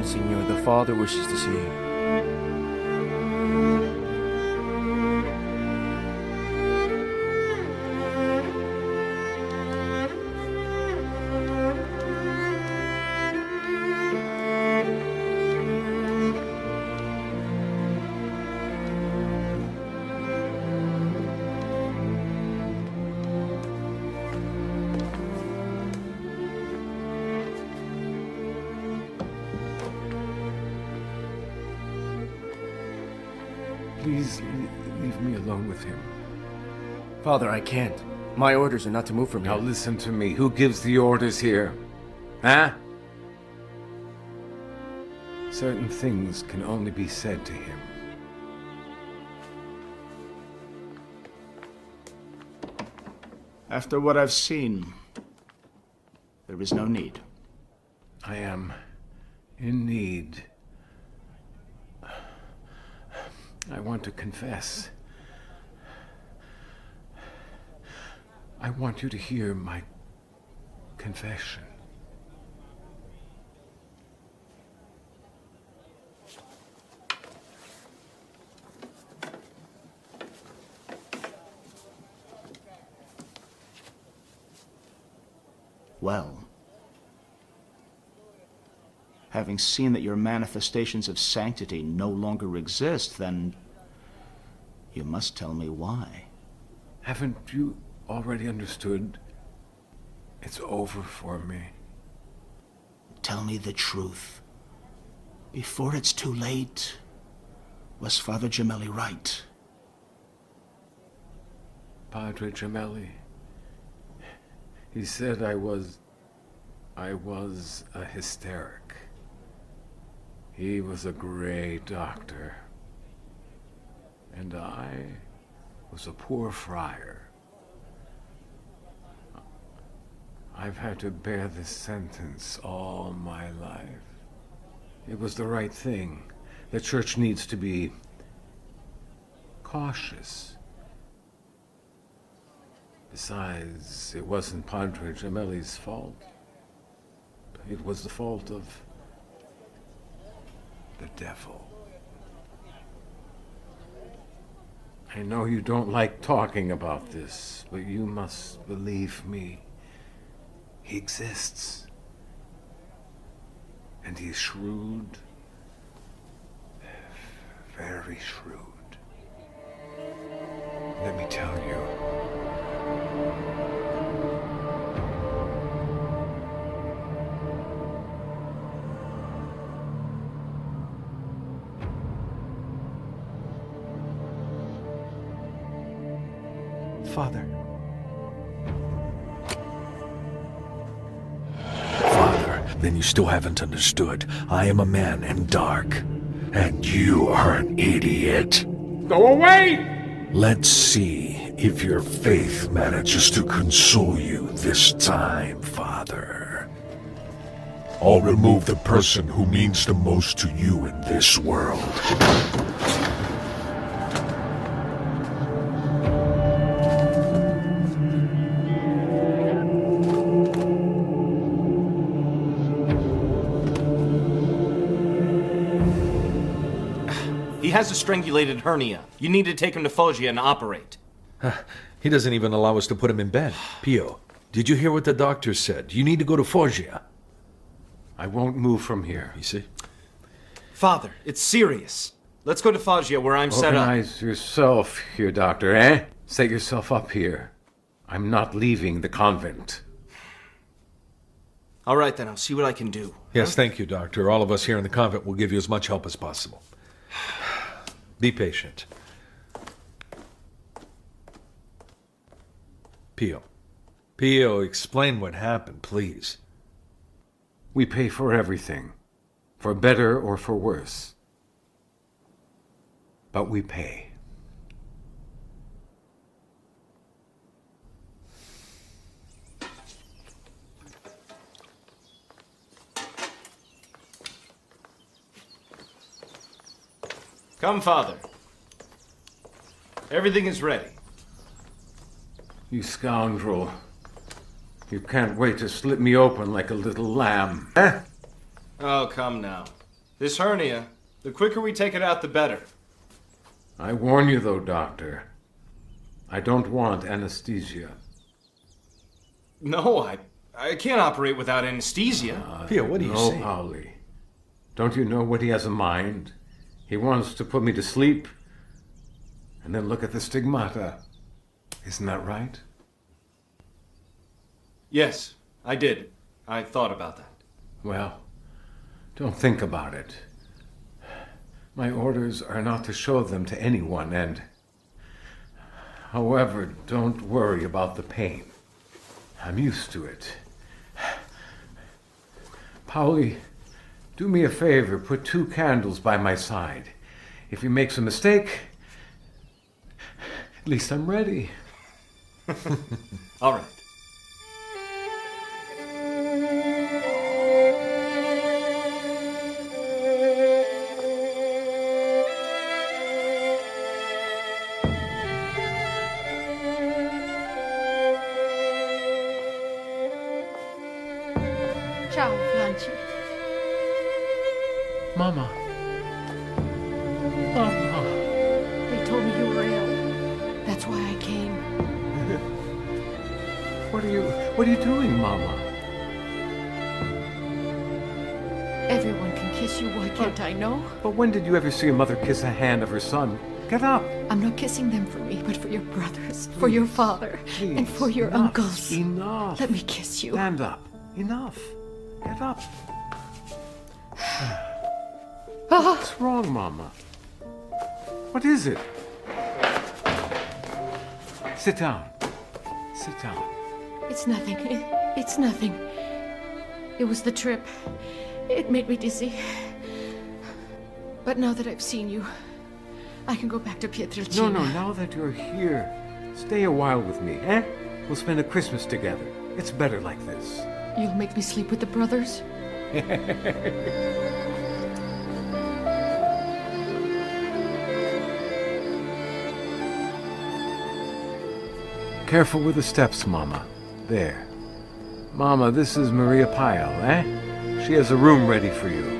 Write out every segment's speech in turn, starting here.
Monsignor, the Father wishes to see you. Please leave me alone with him. Father, I can't. My orders are not to move from here. Now listen to me. Who gives the orders here? Huh? Certain things can only be said to him. After what I've seen, there is no need. I am in need. I want to confess. I want you to hear my confession. Well, having seen that your manifestations of sanctity no longer exist, then you must tell me why. Haven't you already understood? It's over for me. Tell me the truth. Before it's too late, was Father Gemelli right? Padre Gemelli. He said I was a hysteric. He was a great doctor. And I was a poor friar. I've had to bear this sentence all my life. It was the right thing. The church needs to be cautious. Besides, it wasn't Padre Gemelli's fault. It was the fault of the devil. I know you don't like talking about this, but you must believe me. He exists. And he's shrewd. Very shrewd. Let me tell you. Father. Father, then you still haven't understood. I am a man in dark, and you are an idiot. Go away! Let's see if your faith manages to console you this time, Father. I'll remove the person who means the most to you in this world. He has a strangulated hernia. You need to take him to Foggia and operate. He doesn't even allow us to put him in bed. Pio, did you hear what the doctor said? You need to go to Foggia. I won't move from here. You see? Father, it's serious. Let's go to Foggia where I'm set up. Organize yourself here, Doctor, eh? Set yourself up here. I'm not leaving the convent. All right, then. I'll see what I can do. Yes, thank you, Doctor. All of us here in the convent will give you as much help as possible. Be patient. Pio. Pio, explain what happened, please. We pay for everything, for better or for worse. But we pay. Come, Father. Everything is ready. You scoundrel. You can't wait to slit me open like a little lamb. Eh? Oh, come now. This hernia, the quicker we take it out, the better. I warn you, though, Doctor. I don't want anesthesia. No, I can't operate without anesthesia. Pio, what are you saying? No, Pauli. Don't you know what he has in mind? He wants to put me to sleep. And then look at the stigmata. Isn't that right? Yes, I did. I thought about that. Well, don't think about it. My orders are not to show them to anyone, and... However, don't worry about the pain. I'm used to it. Pauli, do me a favor, put 2 candles by my side. If he makes a mistake, at least I'm ready. All right. Ciao, Franci. Mama. Mama. They told me you were ill. That's why I came. What are you doing, Mama? Everyone can kiss you. Why can't I know? But when did you ever see a mother kiss a hand of her son? Get up. I'm not kissing them for me, but for your brothers, for your father, and for your Enough. uncles. Enough. Let me kiss you. Stand up. Enough. Get up. What's wrong, Mama? What is it? Sit down. Sit down. It's nothing. It's nothing. It was the trip. It made me dizzy. But now that I've seen you, I can go back to Pietrelcina. No, now that you're here, stay a while with me, eh? We'll spend a Christmas together. It's better like this. You'll make me sleep with the brothers? Careful with the steps, Mama. There. Mama, this is Maria Pio, eh? She has a room ready for you.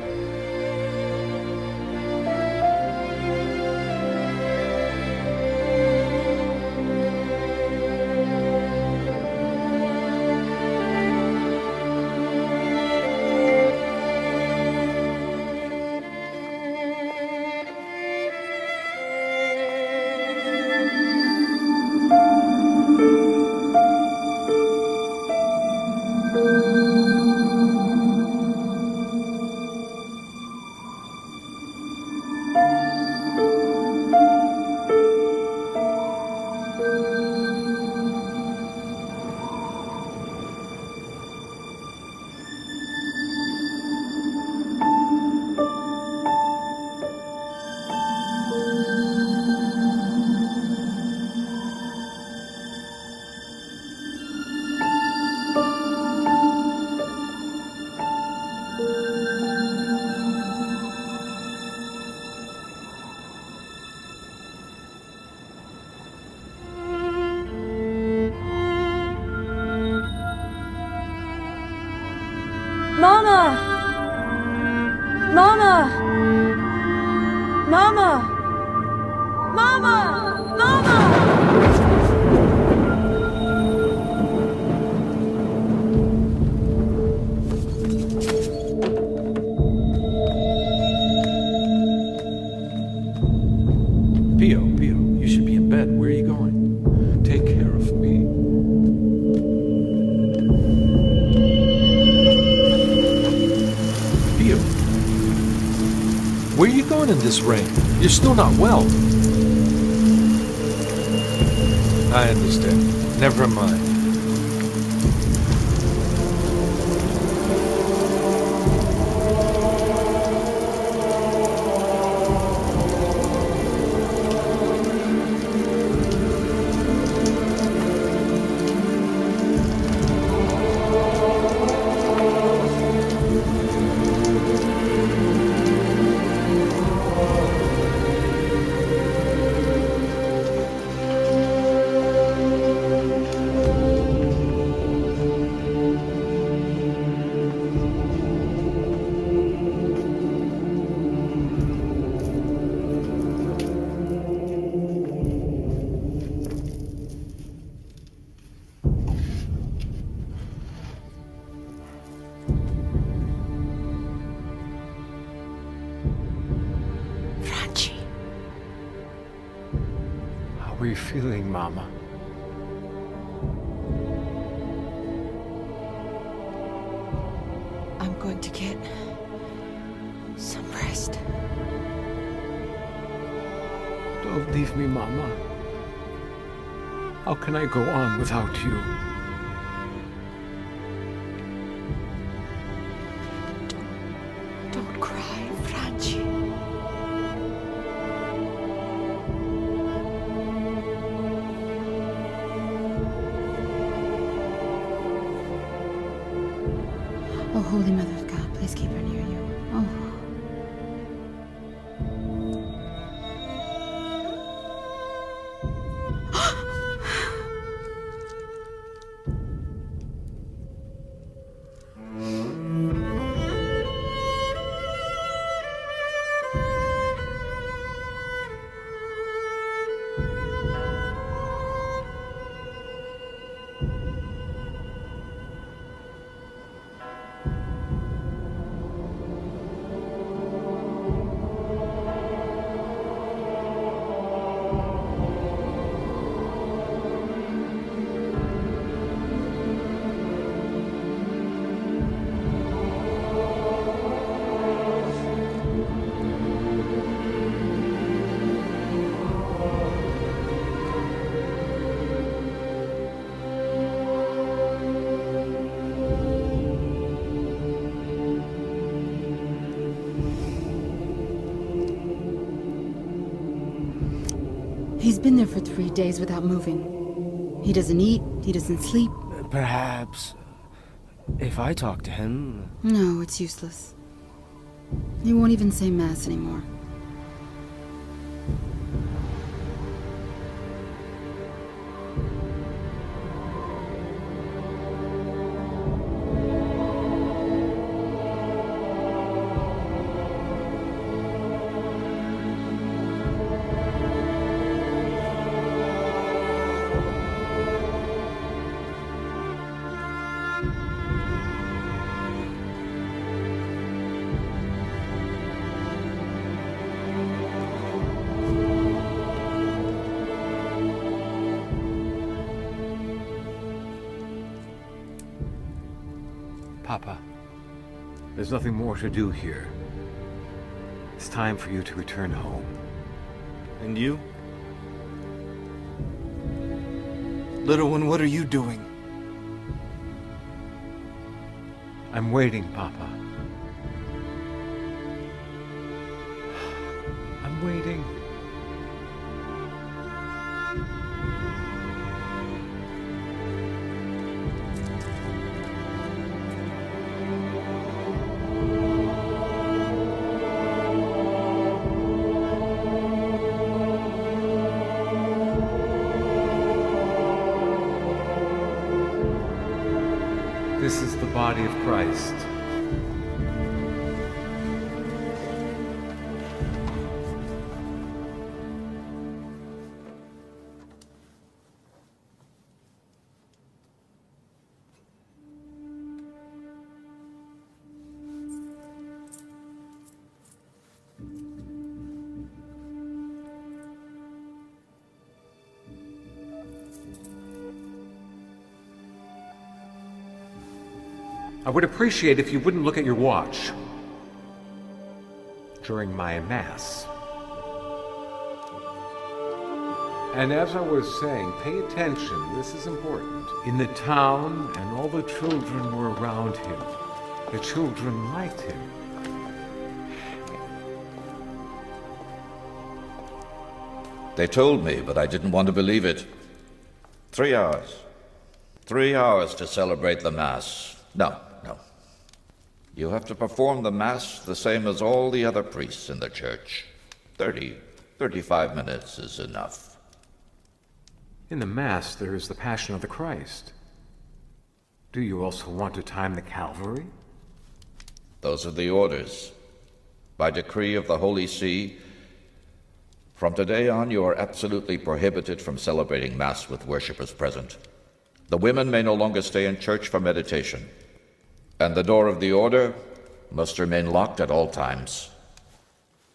Mama! Mama! Mama! Mama! Mama! Pio, you should be in bed. Where are you going? Take care of me. Pio, where are you going in this rain? You're still not well. I understand. Never mind. are you feeling, Mama? I'm going to get some rest. Don't leave me, Mama. How can I go on without you? Don't cry, Franci. Oh, Holy Mother of God, please keep her near you. Oh. He's been there for 3 days without moving. He doesn't eat, he doesn't sleep. Perhaps if I talk to him... No, it's useless. He won't even say Mass anymore. Papa, there's nothing more to do here. It's time for you to return home. And you? Little one, what are you doing? I'm waiting, Papa. I'm waiting. This is the body of Christ. I would appreciate if you wouldn't look at your watch during my Mass. And as I was saying, pay attention, this is important. In the town, and all the children were around him. The children liked him. They told me, but I didn't want to believe it. 3 hours. 3 hours to celebrate the Mass. No. You have to perform the Mass the same as all the other priests in the church. 35 minutes is enough. In the Mass, there is the Passion of the Christ. Do you also want to time the Calvary? Those are the orders. By decree of the Holy See, from today on you are absolutely prohibited from celebrating Mass with worshippers present. The women may no longer stay in church for meditation. And the door of the order must remain locked at all times.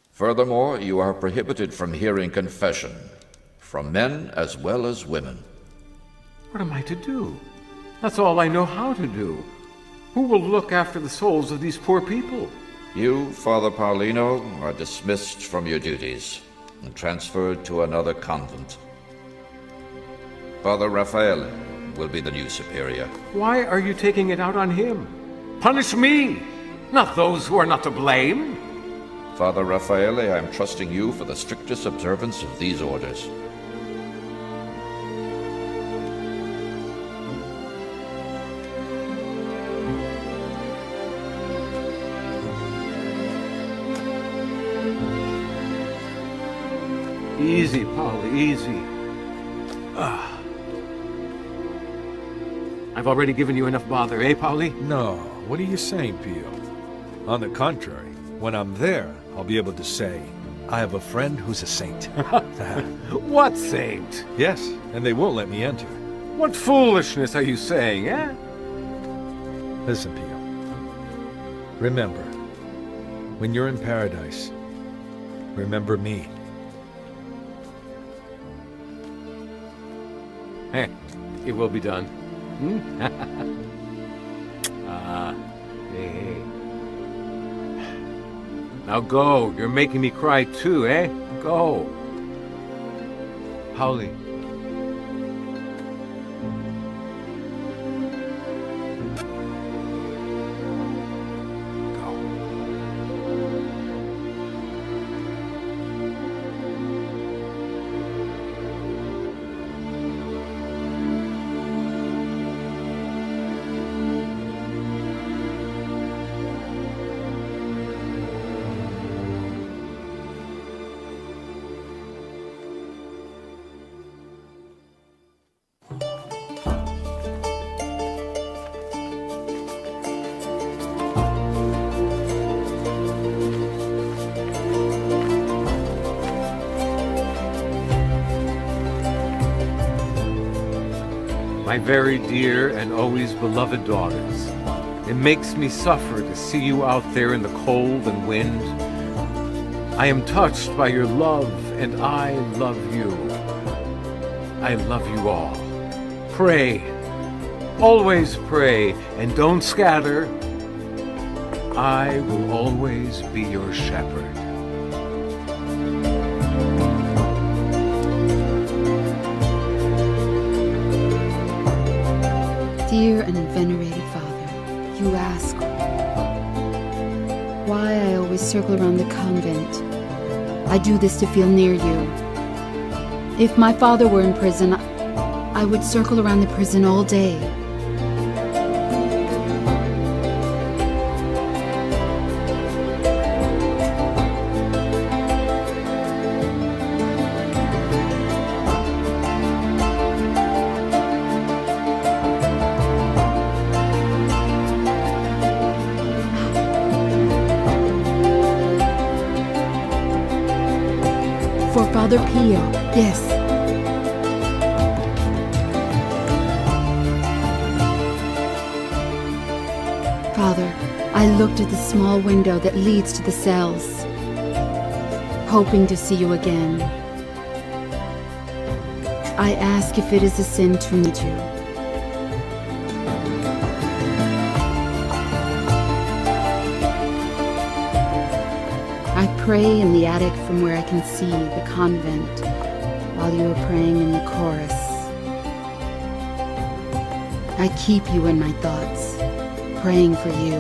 Furthermore, you are prohibited from hearing confession from men as well as women. What am I to do? That's all I know how to do. Who will look after the souls of these poor people? You, Father Paulino, are dismissed from your duties and transferred to another convent. Father Raffaele will be the new superior. Why are you taking it out on him? Punish me, not those who are not to blame. Father Raffaele, I am trusting you for the strictest observance of these orders. Easy, Paul, easy. I've already given you enough bother, eh, Pauli? No, what are you saying, Pio? On the contrary, when I'm there, I'll be able to say, I have a friend who's a saint. What saint? Yes, and they won't let me enter. What foolishness are you saying, eh? Listen, Pio. Remember, when you're in paradise, remember me. Hey, it will be done. Hey. Now go. You're making me cry too, eh? Go. Pauli. My very dear and always beloved daughters, it makes me suffer to see you out there in the cold and wind. I am touched by your love, and I love you. I love you all. Pray, always pray, and don't scatter. I will always be your shepherd. Dear and venerated Father, you ask why I always circle around the convent. I do this to feel near you. If my father were in prison, I would circle around the prison all day. For Father Pio, yes. Father, I looked at the small window that leads to the cells, hoping to see you again. I ask if it is a sin to meet you. I pray in the attic from where I can see the convent while you are praying in the chorus. I keep you in my thoughts, praying for you.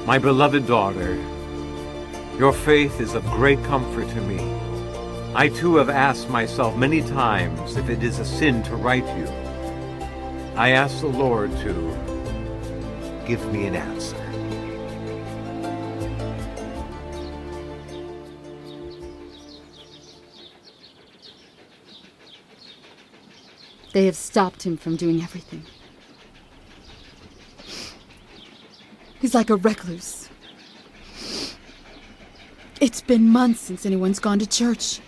My beloved daughter, your faith is of great comfort to me. I too have asked myself many times if it is a sin to write you. I ask the Lord to give me an answer. They have stopped him from doing everything. He's like a recluse. It's been months since anyone's gone to church.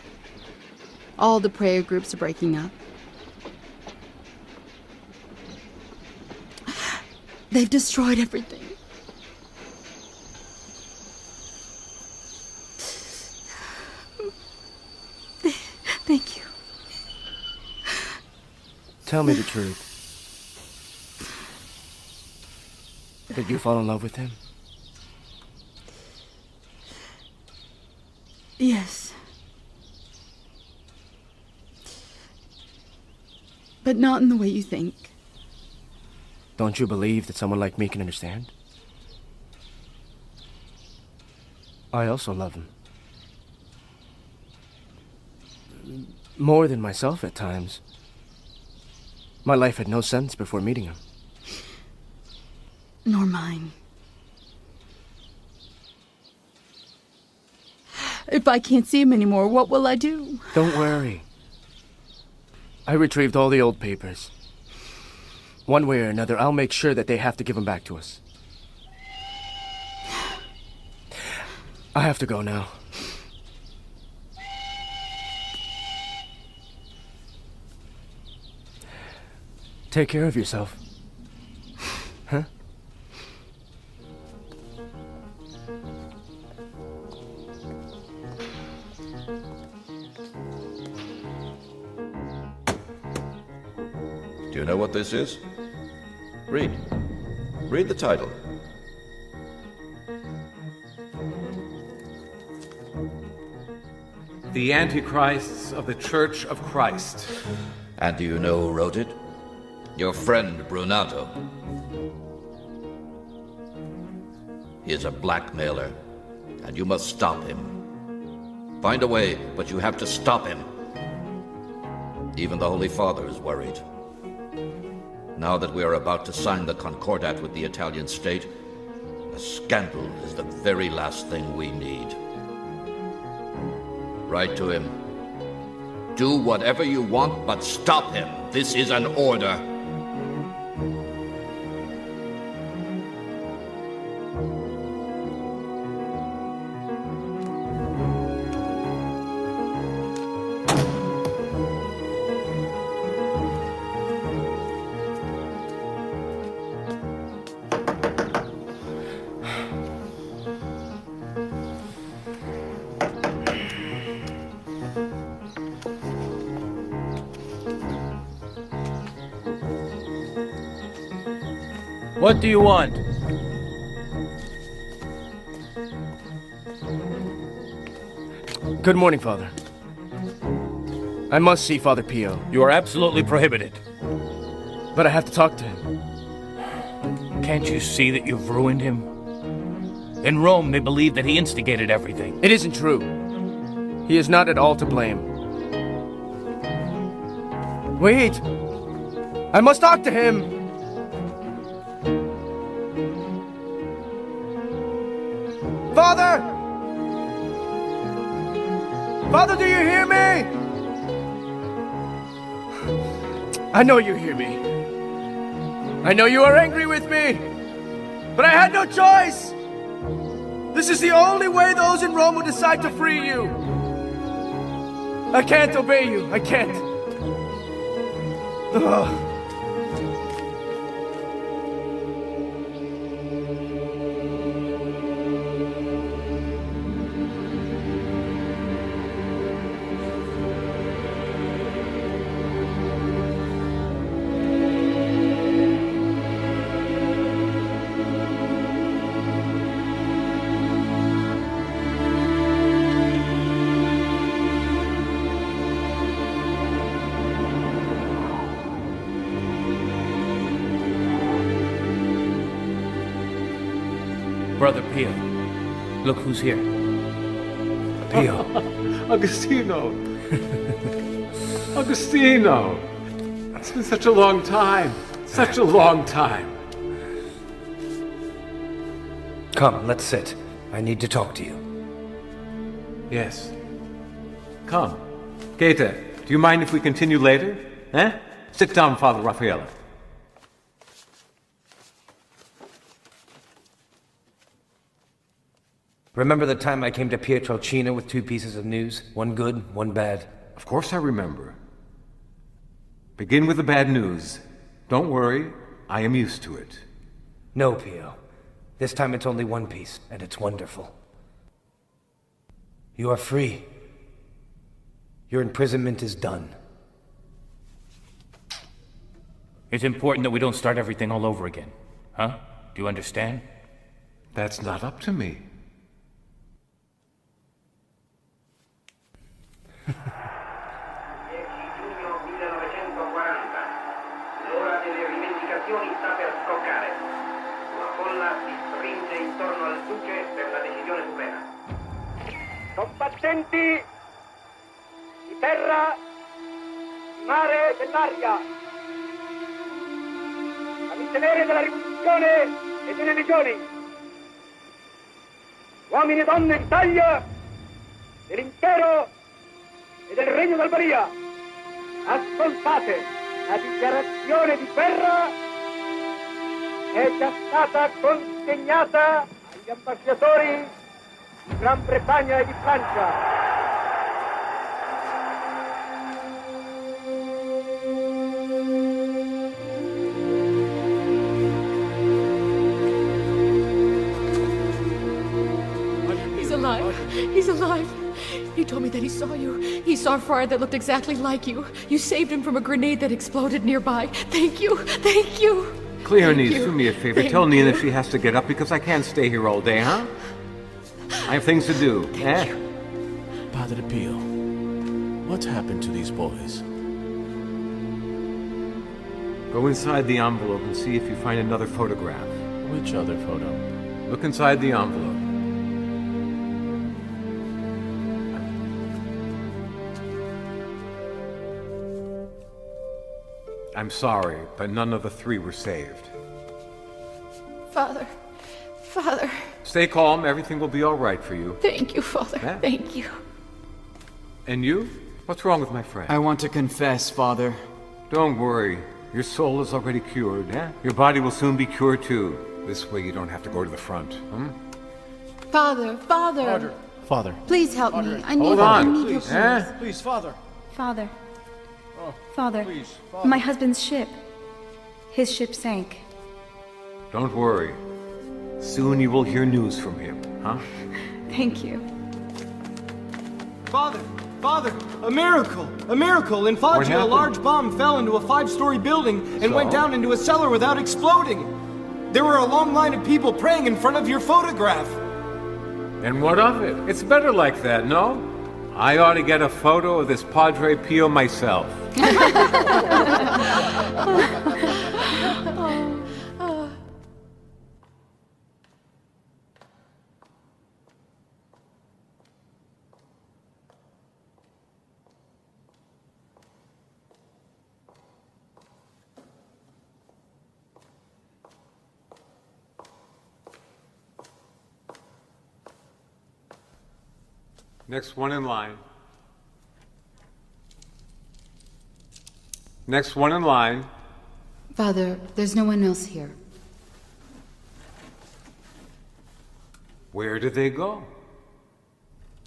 All the prayer groups are breaking up. They've destroyed everything. Tell me the truth. Did you fall in love with him? Yes. But not in the way you think. Don't you believe that someone like me can understand? I also love him. More than myself at times. My life had no sense before meeting him. Nor mine. If I can't see him anymore, what will I do? Don't worry. I retrieved all the old papers. One way or another, I'll make sure that they have to give them back to us. I have to go now. Take care of yourself. Huh? Do you know what this is? Read. Read the title. The Antichrists of the Church of Christ. And do you know who wrote it? Your friend, Brunato. He is a blackmailer, and you must stop him. Find a way, but you have to stop him. Even the Holy Father is worried. Now that we are about to sign the Concordat with the Italian state, a scandal is the very last thing we need. Write to him. Do whatever you want, but stop him. This is an order. What do you want? Good morning, Father. I must see Father Pio. You are absolutely prohibited. But I have to talk to him. Can't you see that you've ruined him? In Rome, they believe that he instigated everything. It isn't true. He is not at all to blame. Wait! I must talk to him! Father! Father, do you hear me? I know you hear me. I know you are angry with me. But I had no choice. This is the only way those in Rome will decide to free you. I can't obey you. I can't. Ugh. Brother Pio, look who's here. Pio. Agostino. Agostino. It's been such a long time. Such a long time. Come, let's sit. I need to talk to you. Yes. Come. Gaeta, do you mind if we continue later? Eh? Sit down, Father Raffaella. Remember the time I came to Pietrelcina with 2 pieces of news? One good, one bad. Of course I remember. Begin with the bad news. Don't worry, I am used to it. No, Pio. This time it's only 1 piece, and it's wonderful. You are free. Your imprisonment is done. It's important that we don't start everything all over again. Huh? Do you understand? That's not up to me. 10 giugno 1940. L'ora delle rivendicazioni sta per scoccare. La folla si stringe intorno al duce per la decisione suprema. Combattenti di terra, di mare e dell'aria, cavittieri della rivoluzione e delle legioni, uomini e donne d'Italia, dell'impero e del regno d'Albania, ascoltate, la dichiarazione di guerra è già stata consegnata agli ambasciatori di Gran Bretagna e di Francia. He's alive. He's alive. He told me that he saw you. He saw a friar that looked exactly like you. You saved him from a grenade that exploded nearby. Thank you. Thank you. Cleonice, Thank you. do me a favor. Thank Tell Nina you. she has to get up because I can't stay here all day, huh? I have things to do, eh? Padre Pio, what's happened to these boys? Go inside the envelope and see if you find another photograph. Which other photo? Look inside the envelope. I'm sorry, but none of the three were saved. Father. Father. Stay calm, everything will be all right for you. Thank you, Father. Yeah. Thank you. And you? What's wrong with my friend? I want to confess, Father. Don't worry. Your soul is already cured, eh? Your body will soon be cured too. This way you don't have to go to the front, Father, Father. Father. Please help me. I need, Hold I on. need your Please. prayers. Please, Father. Father. Oh, Father. please, Father. My husband's ship. His ship sank. Don't worry. Soon you will hear news from him, huh? Thank you. Father! Father! A miracle! A miracle! In What Foggia, a happened? large bomb fell into a 5-story building and went So? down into a cellar without exploding. There were a long line of people praying in front of your photograph. And what of it? It's better like that, no? I ought to get a photo of this Padre Pio myself. Next one in line. Next one in line. Father, there's no one else here. Where did they go?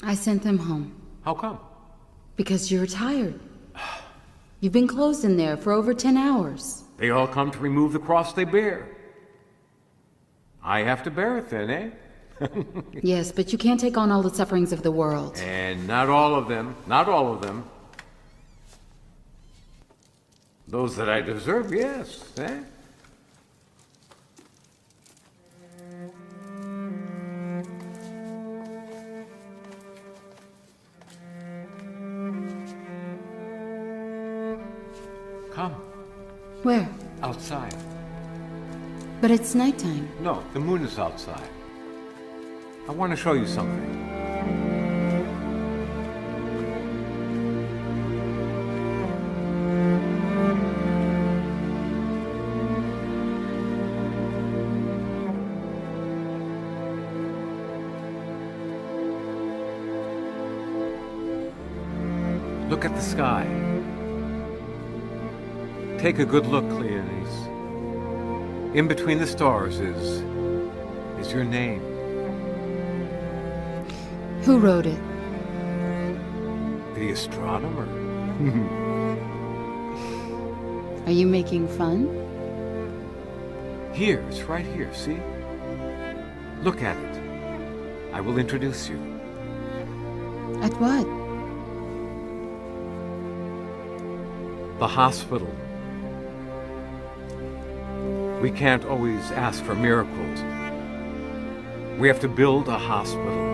I sent them home. How come? Because you're tired. You've been closed in there for over 10 hours. They all come to remove the cross they bear. I have to bear it then, eh? Yes, but you can't take on all the sufferings of the world. And not all of them. Not all of them. Those that I deserve, yes, eh? Come. Where? Outside. But it's nighttime. No, the moon is outside. I want to show you something. Look at the sky. Take a good look, Cleonice. In between the stars is your name. Who wrote it? The astronomer. Are you making fun? Here, it's right here, see? Look at it. I will introduce you. At what? The hospital. We can't always ask for miracles. We have to build a hospital.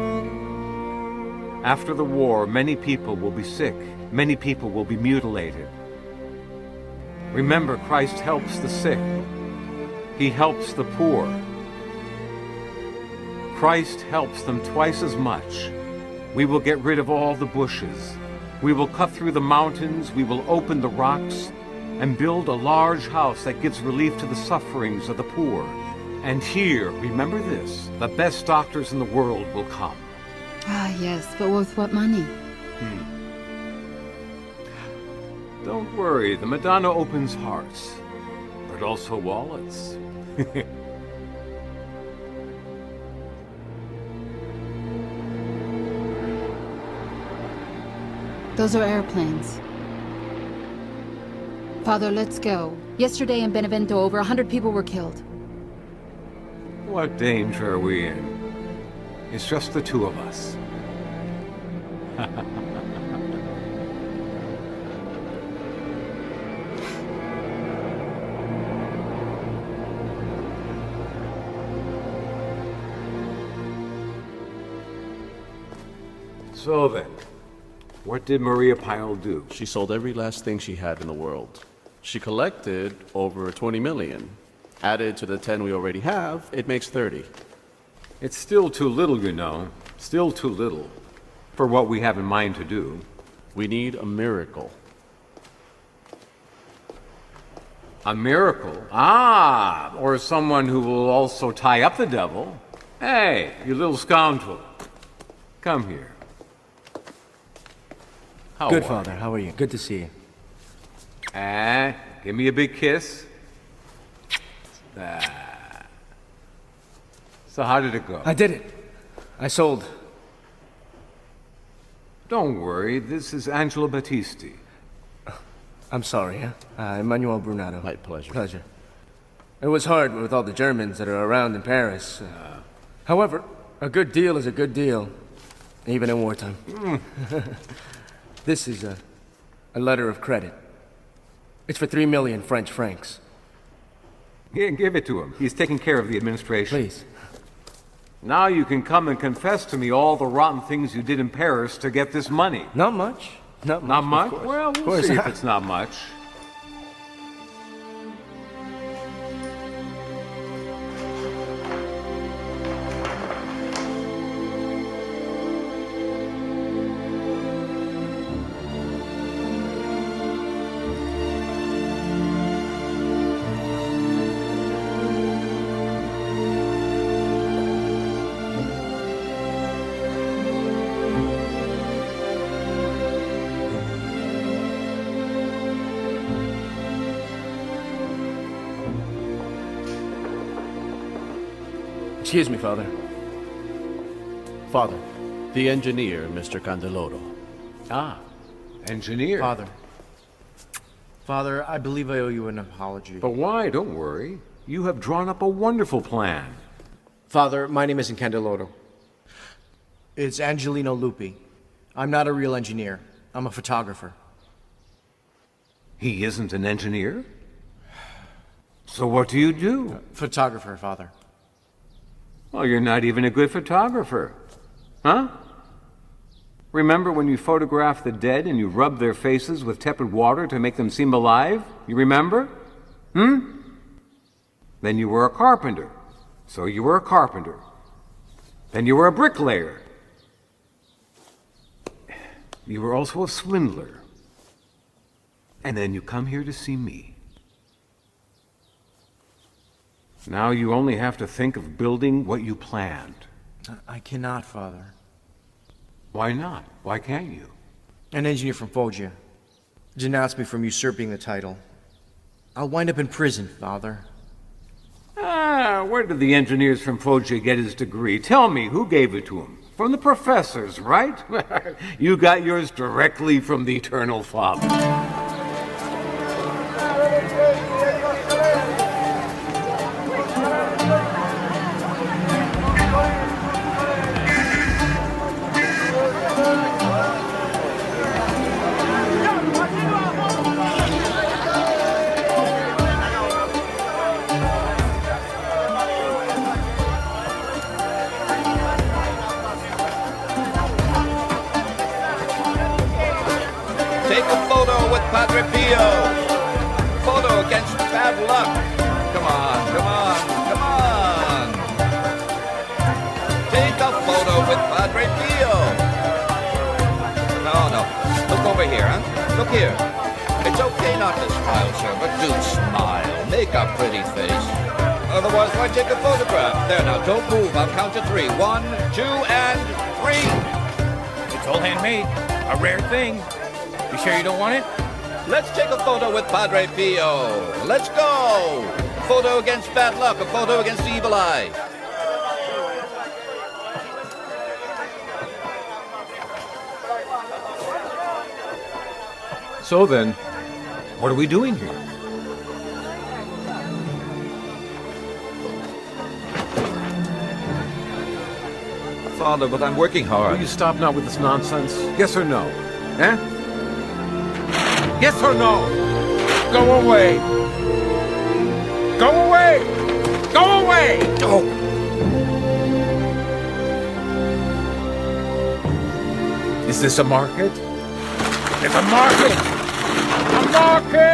After the war, many people will be sick. Many people will be mutilated. Remember, Christ helps the sick. He helps the poor. Christ helps them twice as much. We will get rid of all the bushes. We will cut through the mountains. We will open the rocks and build a large house that gives relief to the sufferings of the poor. And here, remember this, the best doctors in the world will come. Ah, yes, but with what money? Don't worry, the Madonna opens hearts, but also wallets. Those are airplanes. Father, let's go. Yesterday in Benevento, over 100 people were killed. What danger are we in? It's just the two of us. So then, what did Maria Pyle do? She sold every last thing she had in the world. She collected over 20 million. Added to the 10 we already have, it makes 30. It's still too little, you know. Still too little for what we have in mind to do. We need a miracle. A miracle? Ah, or someone who will also tie up the devil. Hey, you little scoundrel. Come here. Good, Father. How are you? Good to see you. Give me a big kiss. So how did it go? I did it. I sold. Don't worry, this is Angelo Battisti. I'm sorry, Emmanuel Brunato. My pleasure. Pleasure. It was hard with all the Germans that are around in Paris. However, a good deal is a good deal, even in wartime. This is a letter of credit. It's for 3 million French francs. Yeah, give it to him. He's taking care of the administration. Please. Now you can come and confess to me all the rotten things you did in Paris to get this money. Not much. Not much? Not much? Of course. Well, we'll see if it's not much. Excuse me, Father. Father, the engineer, Mr. Candeloro. Ah, engineer. Father, I believe I owe you an apology. But why? Don't worry. You have drawn up a wonderful plan. Father, my name isn't Candeloro. It's Angelino Lupi. I'm not a real engineer. I'm a photographer. He isn't an engineer? So what do you do? Photographer, Father. Well, you're not even a good photographer. Huh? Remember when you photographed the dead and you rubbed their faces with tepid water to make them seem alive? You remember? Then you were a carpenter. So you were a carpenter. Then you were a bricklayer. You were also a swindler. And then you come here to see me. Now you only have to think of building what you planned. I cannot, Father. Why not? Why can't you? An engineer from Foggia denounced me from usurping the title. I'll wind up in prison, Father. Where did the engineers from Foggia get his degree? Tell me, who gave it to him? From the professors, right? You got yours directly from the Eternal Father. Take a photo with Padre Pio. Photo against bad luck. Come on, come on, come on. Take a photo with Padre Pio. No. Look over here, huh? Look here. It's okay not to smile, sir, but do smile. Make a pretty face. Otherwise, why take a photograph? There, now, don't move. I'll count to 3. 1, 2, and 3. It's all handmade. A rare thing. You sure you don't want it? Let's take a photo with Padre Pio. Let's go. Photo against bad luck. A photo against the evil eye. So then, what are we doing here? Father, but I'm working hard. Will you stop now with this nonsense? Yes or no? Eh? Yes or no? Go away! Go away! Go away! Oh. Is this a market? It's a market! A market!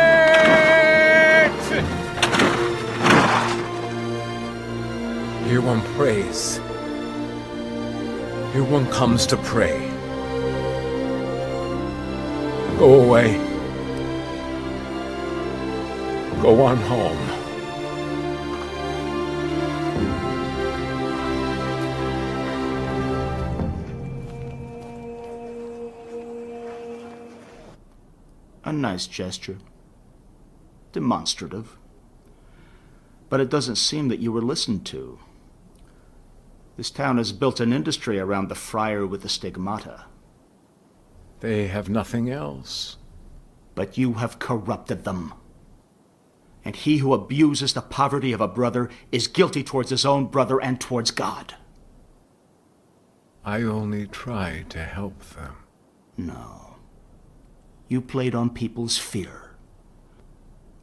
Here one prays. Here one comes to pray. Go away. Go on home. A nice gesture. Demonstrative. But it doesn't seem that you were listened to. This town has built an industry around the friar with the stigmata. They have nothing else. But you have corrupted them. And he who abuses the poverty of a brother is guilty towards his own brother and towards God. I only try to help them. No. You played on people's fear.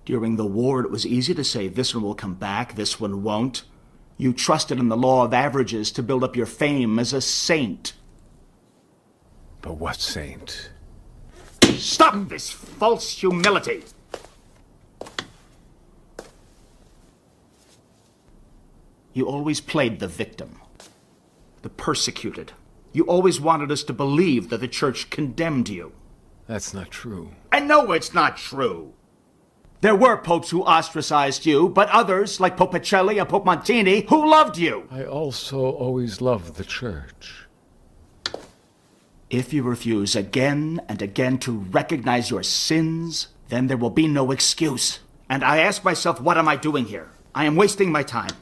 During the war, it was easy to say this one will come back, this one won't. You trusted in the law of averages to build up your fame as a saint. But what saint? Stop this false humility! You always played the victim, the persecuted. You always wanted us to believe that the church condemned you. That's not true. I know it's not true. There were popes who ostracized you, but others, like Pope Pacelli and Pope Montini, who loved you. I also always loved the church. If you refuse again and again to recognize your sins, then there will be no excuse. And I ask myself, what am I doing here? I am wasting my time.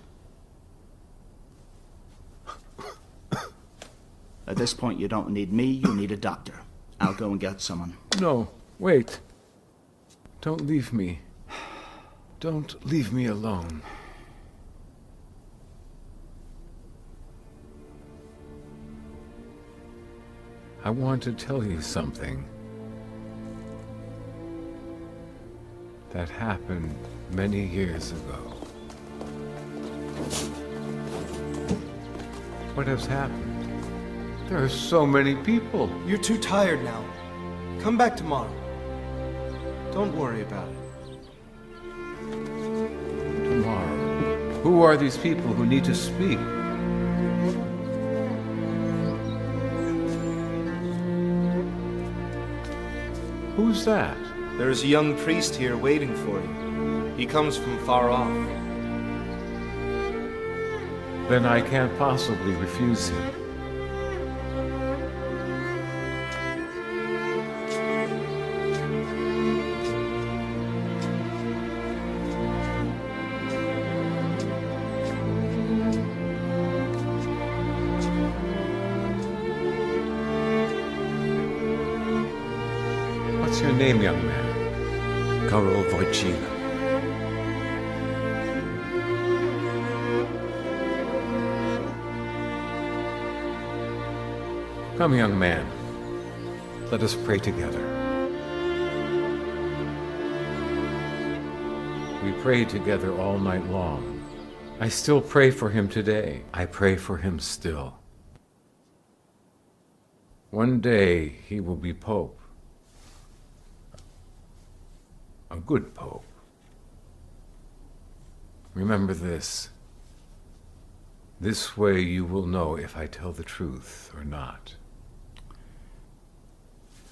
At this point, you don't need me, you need a doctor. I'll go and get someone. No, wait. Don't leave me. Don't leave me alone. I want to tell you something that happened many years ago. What has happened? There are so many people. You're too tired now. Come back tomorrow. Don't worry about it. Tomorrow. Who are these people who need to speak? Who's that? There is a young priest here waiting for you. He comes from far off. Then I can't possibly refuse him. What's your name, young man? Karol Wojcina. Come, young man. Let us pray together. We prayed together all night long. I still pray for him today. I pray for him still. One day he will be Pope. A good pope. Remember this. This way you will know if I tell the truth or not.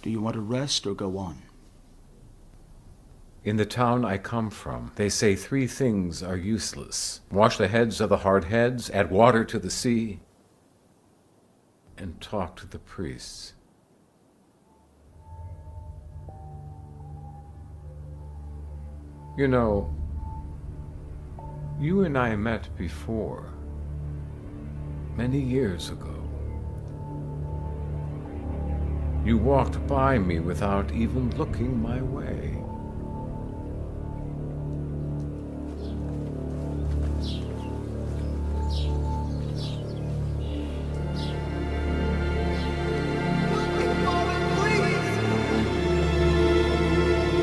Do you want to rest or go on? In the town I come from, they say 3 things are useless. Wash the heads of the hard heads, add water to the sea, and talk to the priests. You know, you and I met before, many years ago. You walked by me without even looking my way.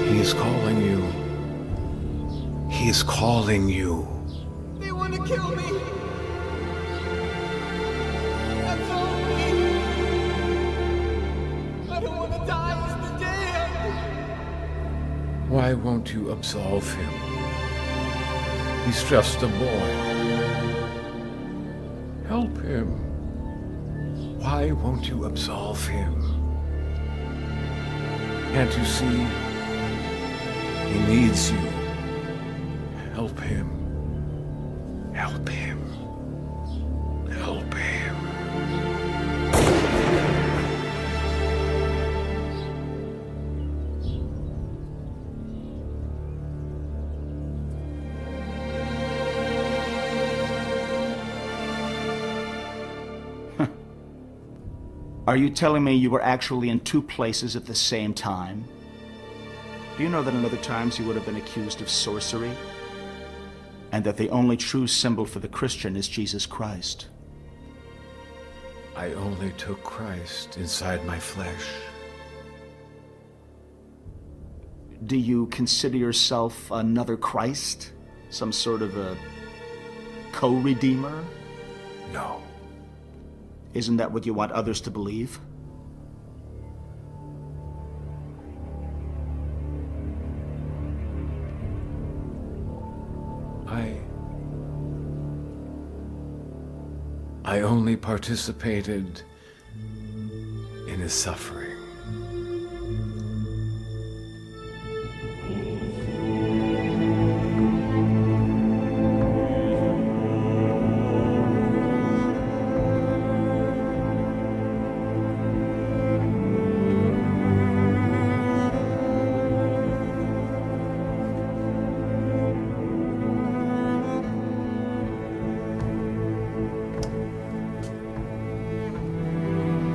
He is calling you. He is calling you. They want to kill me. Absolve me. I don't want to die as the dead. Why won't you absolve him? He's just a boy. Help him. Why won't you absolve him? Can't you see? He needs you. Help him. Help him. Help him. Are you telling me you were actually in 2 places at the same time? Do you know that in other times you would have been accused of sorcery? And that the only true symbol for the Christian is Jesus Christ? I only took Christ inside my flesh. Do you consider yourself another Christ? Some sort of a co-redeemer? No. Isn't that what you want others to believe? I only participated in his suffering.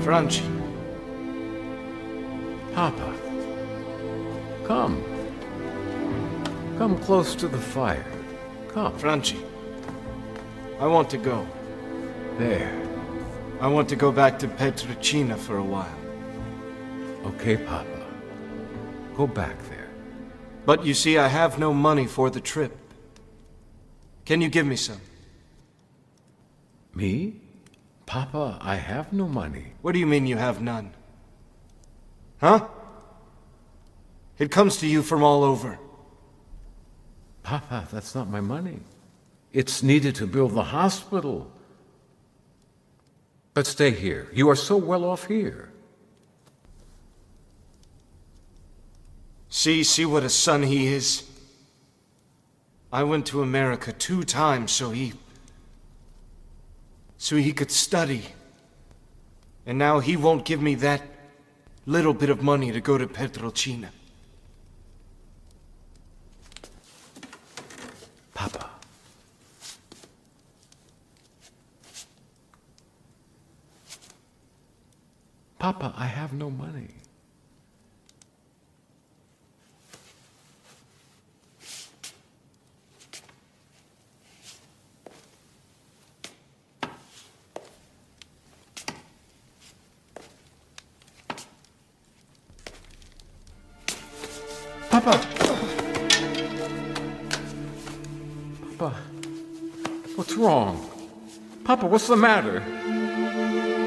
Franci. Papa, come. Come close to the fire. Come. Franci, I want to go. There. I want to go back to Pietrelcina for a while. Okay, Papa. Go back there. But you see, I have no money for the trip. Can you give me some? Me? Papa, I have no money. What do you mean you have none? Huh? It comes to you from all over. Papa, that's not my money. It's needed to build the hospital. But stay here. You are so well off here. See what a son he is. I went to America 2 times so he could study. And now he won't give me that little bit of money to go to Pietrelcina. Papa. Papa, I have no money. Papa! Papa, what's wrong? Papa, what's the matter?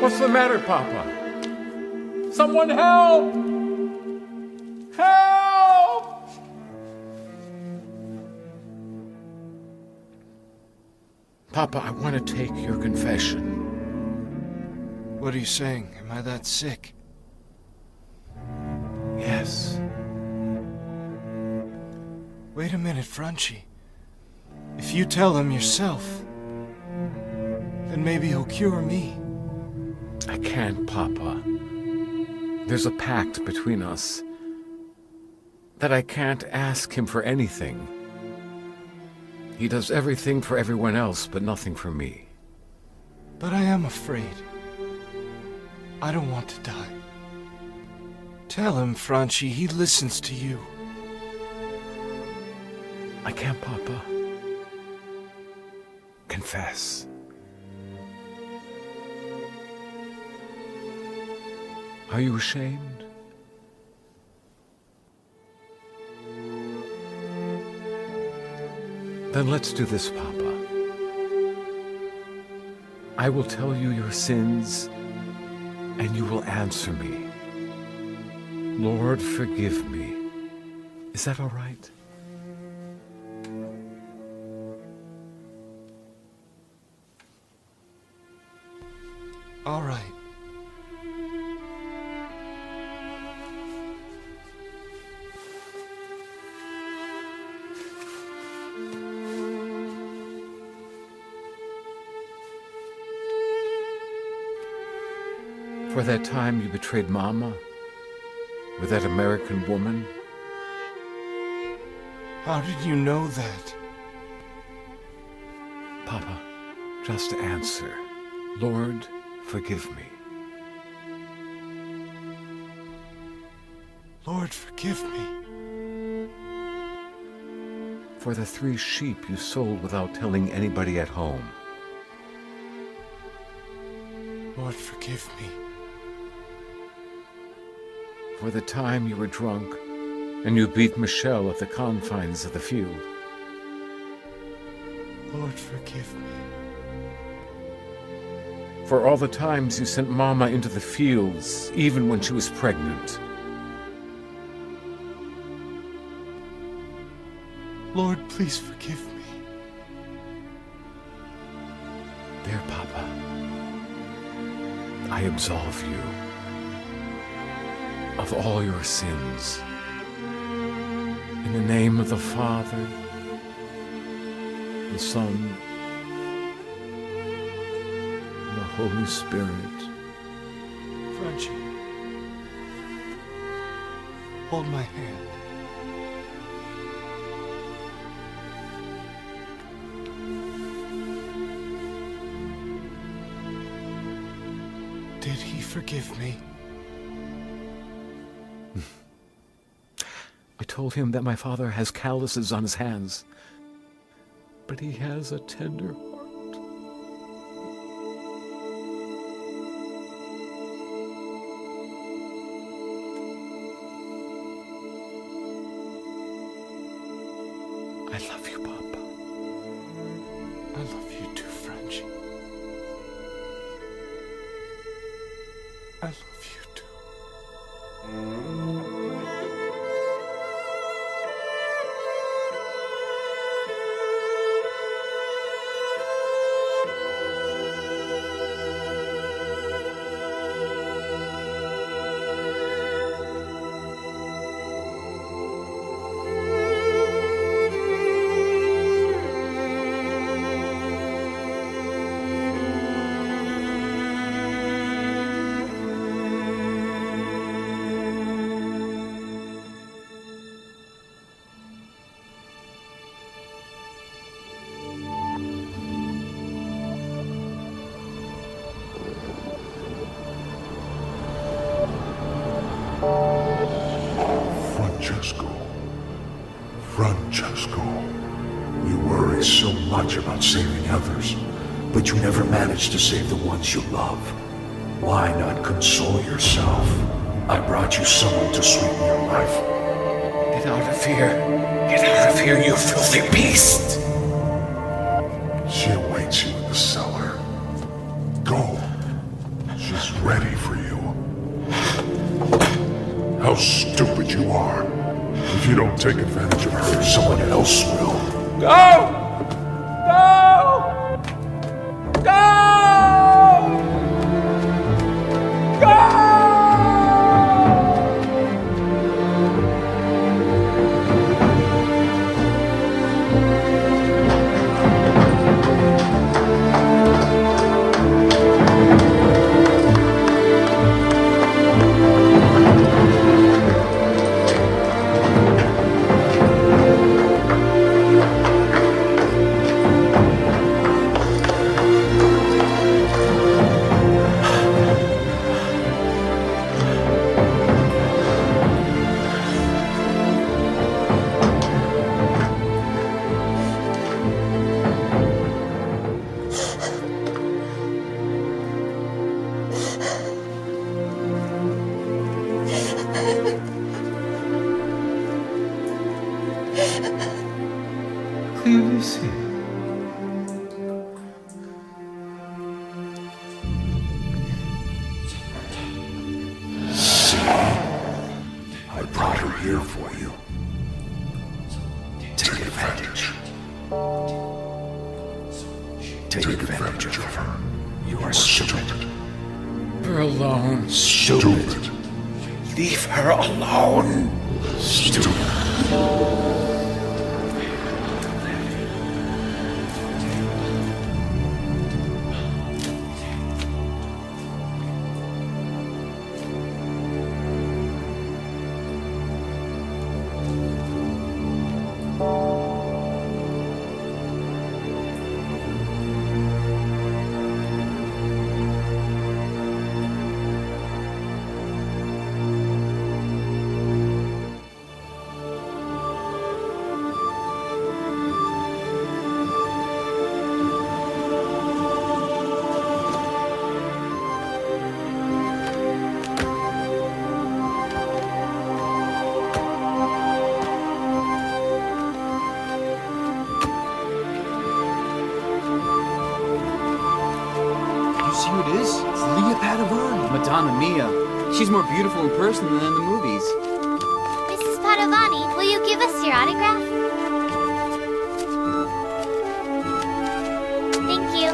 What's the matter, Papa? Someone help! Help! Papa, I want to take your confession. What are you saying? Am I that sick? Yes. Wait a minute, Franchi. If you tell him yourself, then maybe he'll cure me. I can't, Papa. There's a pact between us that I can't ask him for anything. He does everything for everyone else, but nothing for me. But I am afraid. I don't want to die. Tell him, Franchi, he listens to you. I can't, Papa. Confess. Are you ashamed? Then let's do this, Papa. I will tell you your sins, and you will answer me. Lord, forgive me. Is that all right? All right. For that time you betrayed Mama with that American woman? How did you know that? Papa, just answer. Lord, forgive me. Lord, forgive me. For the 3 sheep you sold without telling anybody at home. Lord, forgive me. For the time you were drunk and you beat Michelle at the confines of the field. Lord, forgive me. For all the times you sent Mama into the fields, even when she was pregnant. Lord, please forgive me. There, Papa. I absolve you of all your sins. In the name of the Father, the Son, and the Holy Spirit. Franchi, hold my hand. Did he forgive me? I told him that my father has calluses on his hands, but he has a tender heart. I love you, Papa. I love you too, Franchi. I love you too. Francesco, you worry so much about saving others, but you never manage to save the ones you love. Why not console yourself? I brought you someone to sweeten your life. Get out of here. Get out of here, you filthy beast! She awaits you in the cellar. Go. She's ready for you. How stupid you are. If you don't take advantage of her, someone else will. Go! Go! me see. See, I brought her here for you. Take advantage. Take advantage of her. You are stupid. Her alone. Stupid. Leave her alone. Stupid. Madonna Mia. She's more beautiful in person than in the movies. Mrs. Padovani, will you give us your autograph? Thank you.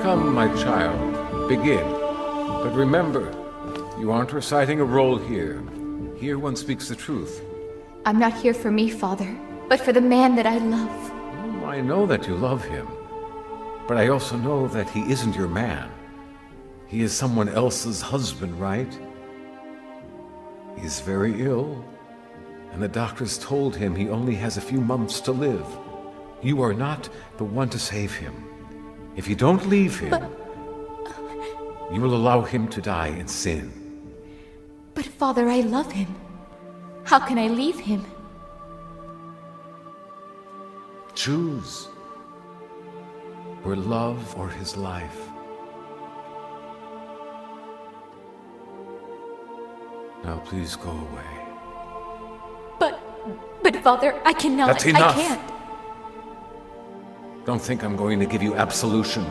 Come, my child, begin. But remember, you aren't reciting a role here. Here one speaks the truth. I'm not here for me, Father, but for the man that I love. I know that you love him, but I also know that he isn't your man. He is someone else's husband, right? He is very ill, and the doctors told him he only has a few months to live. You are not the one to save him. If you don't leave him, you will allow him to die in sin. But Father, I love him. How can I leave him? Choose. Or love or his life. Now please go away. But Father, I cannot. That's enough. I can't. Don't think I'm going to give you absolution.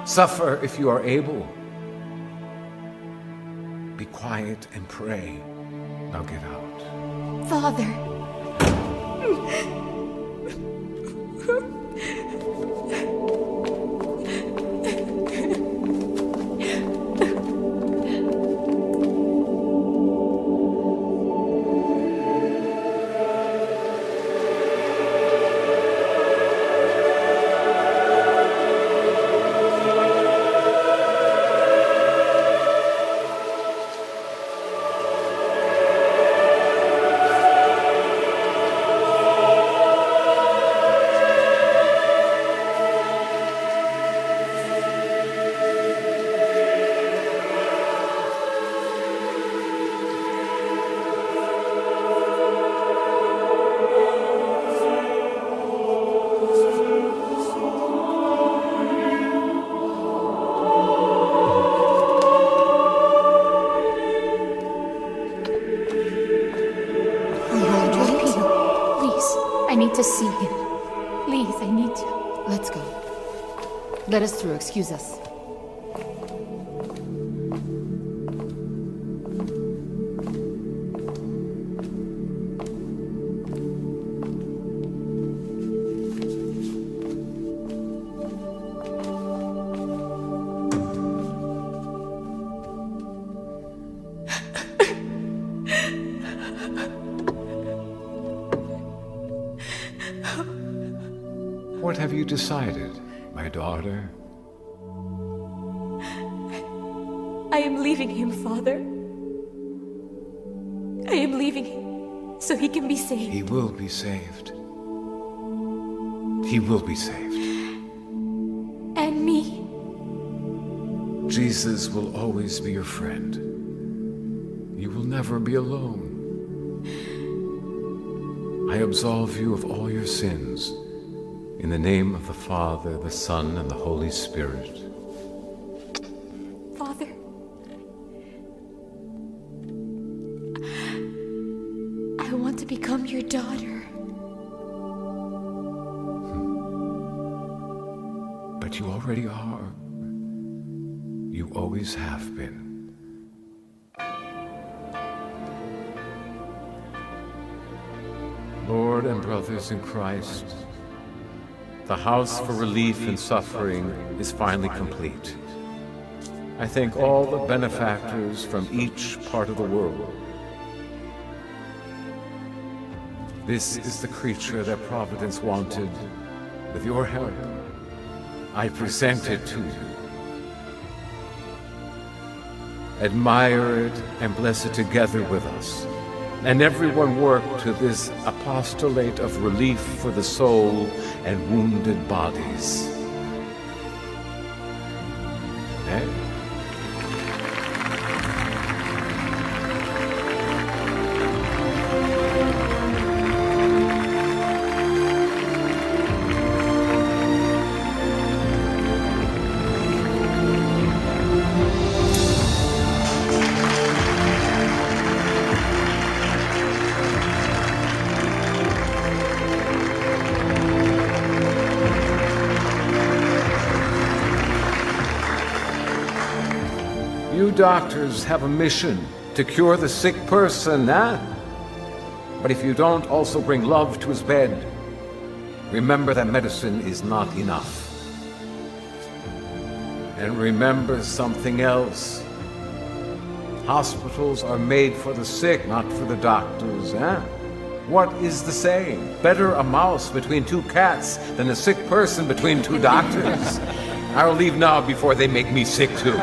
Suffer if you are able. Be quiet and pray. Now get out. Father. To see him. Please, I need to. Let's go. Let us through, excuse us. What have you decided, my daughter? I am leaving him, Father. I am leaving him so he can be saved. He will be saved. He will be saved. And me. Jesus will always be your friend. You will never be alone. I absolve you of all your sins. In the name of the Father, the Son, and the Holy Spirit. Father, I want to become your daughter. But you already are. You always have been. Lord and brothers in Christ, the house for relief in suffering is finally complete. I thank all the benefactors from each part of the world. This is the creature that Providence wanted. With your help, I present it to you. Admire it and bless it together with us. And everyone work to this apostolate of relief for the soul and wounded bodies. You doctors have a mission to cure the sick person, huh? But if you don't also bring love to his bed, remember that medicine is not enough. And remember something else. Hospitals are made for the sick, not for the doctors, huh? What is the saying? Better a mouse between two cats than a sick person between two doctors. I'll leave now before they make me sick too.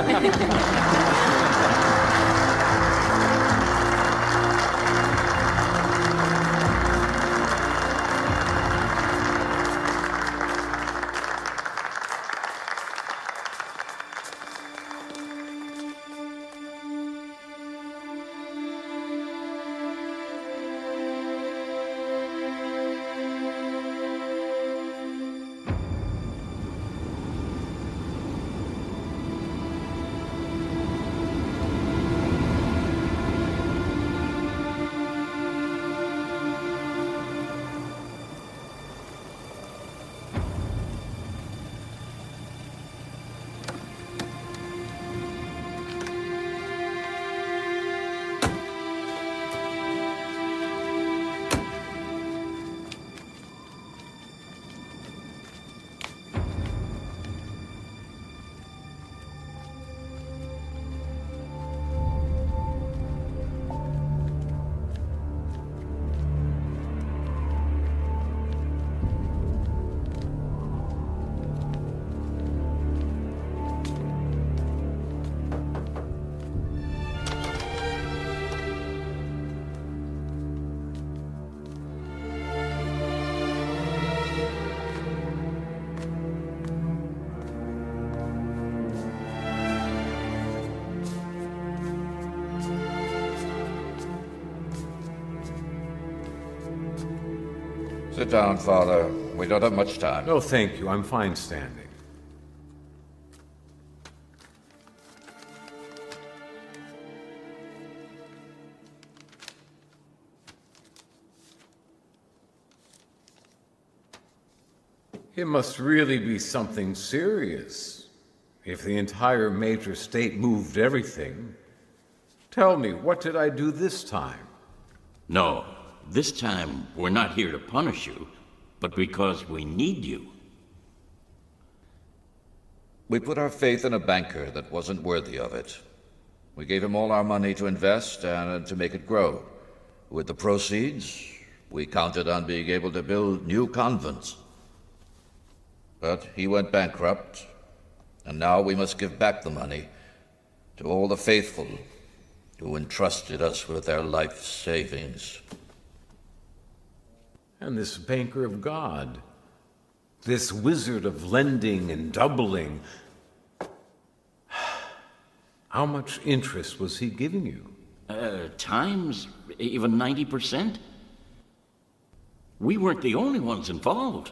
Sit down, Father. We don't have much time. No, thank you. I'm fine standing. It must really be something serious. If the entire major state moved everything. Tell me, what did I do this time? No. This time, we're not here to punish you, but because we need you. We put our faith in a banker that wasn't worthy of it. We gave him all our money to invest and to make it grow. With the proceeds, we counted on being able to build new convents. But he went bankrupt, and now we must give back the money to all the faithful who entrusted us with their life savings. And this banker of God, this wizard of lending and doubling, how much interest was he giving you? Times even 90%. We weren't the only ones involved.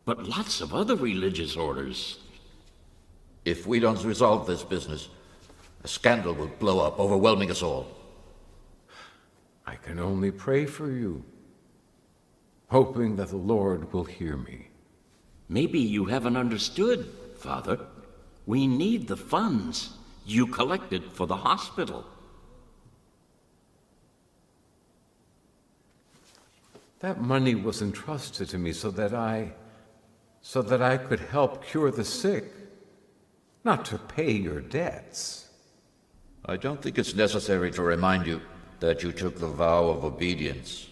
but lots of other religious orders. If we don't resolve this business, a scandal will blow up, overwhelming us all. I can only pray for you, hoping that the Lord will hear me. Maybe you haven't understood, Father. We need the funds you collected for the hospital. That money was entrusted to me so that I could help cure the sick, not to pay your debts. I don't think it's necessary to remind you that you took the vow of obedience.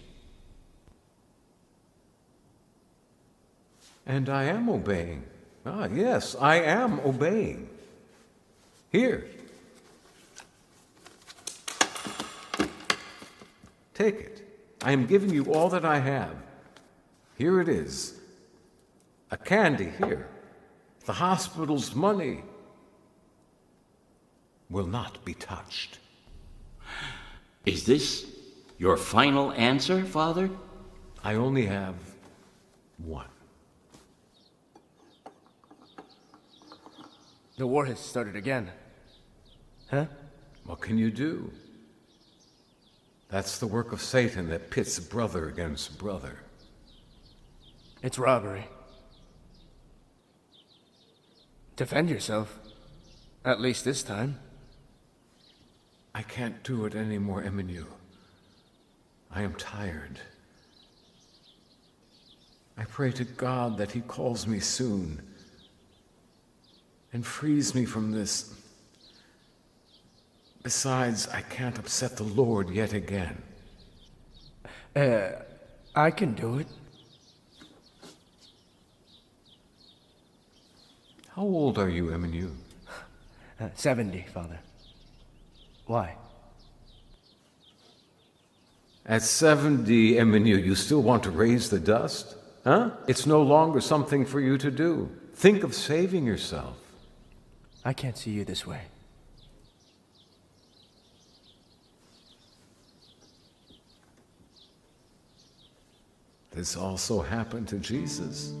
And I am obeying. Ah, yes, I am obeying. Here. Take it. I am giving you all that I have. Here it is. A candy here. The hospital's money will not be touched. Is this your final answer, Father? I only have one. The war has started again. Huh? What can you do? That's the work of Satan that pits brother against brother. It's robbery. Defend yourself. At least this time. I can't do it anymore, Emmanuel. I am tired. I pray to God that He calls me soon and frees me from this. Besides, I can't upset the Lord yet again. I can do it. How old are you, Emmanuel? 70, Father. Why? At 70, Emmanuel, you still want to raise the dust? Huh? It's no longer something for you to do. Think of saving yourself. I can't see you this way. This also happened to Jesus.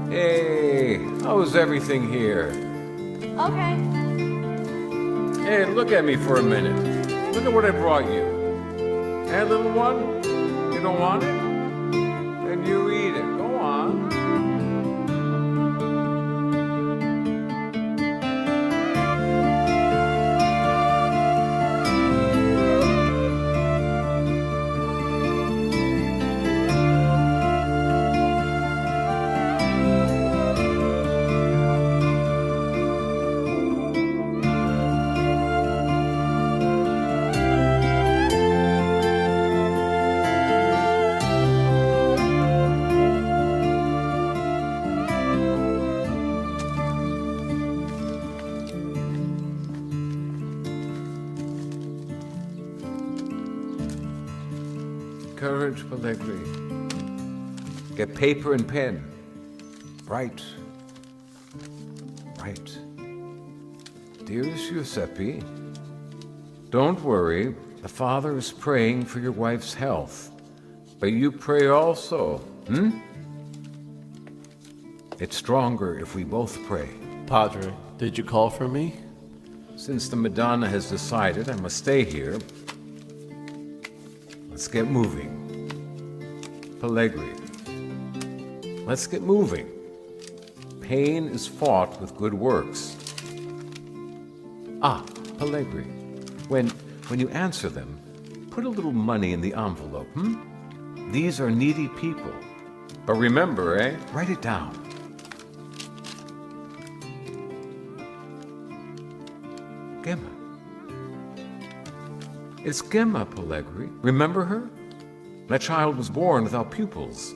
Hey, how's everything here? Okay. Hey, look at me for a minute. Look at what I brought you. Hey, little one, you don't want it? Then you eat it. Go on. Courage, Pellegrini. Get paper and pen. Write. Write. Dearest Giuseppe, don't worry. The Father is praying for your wife's health. But you pray also, It's stronger if we both pray. Padre, did you call for me? Since the Madonna has decided I must stay here, let's get moving. Pellegrini, let's get moving. Pain is fought with good works. Ah, Pellegrini, when you answer them, put a little money in the envelope, These are needy people. But remember, write it down. Gemma. It's Gemma, Pellegrini. Remember her? That child was born without pupils.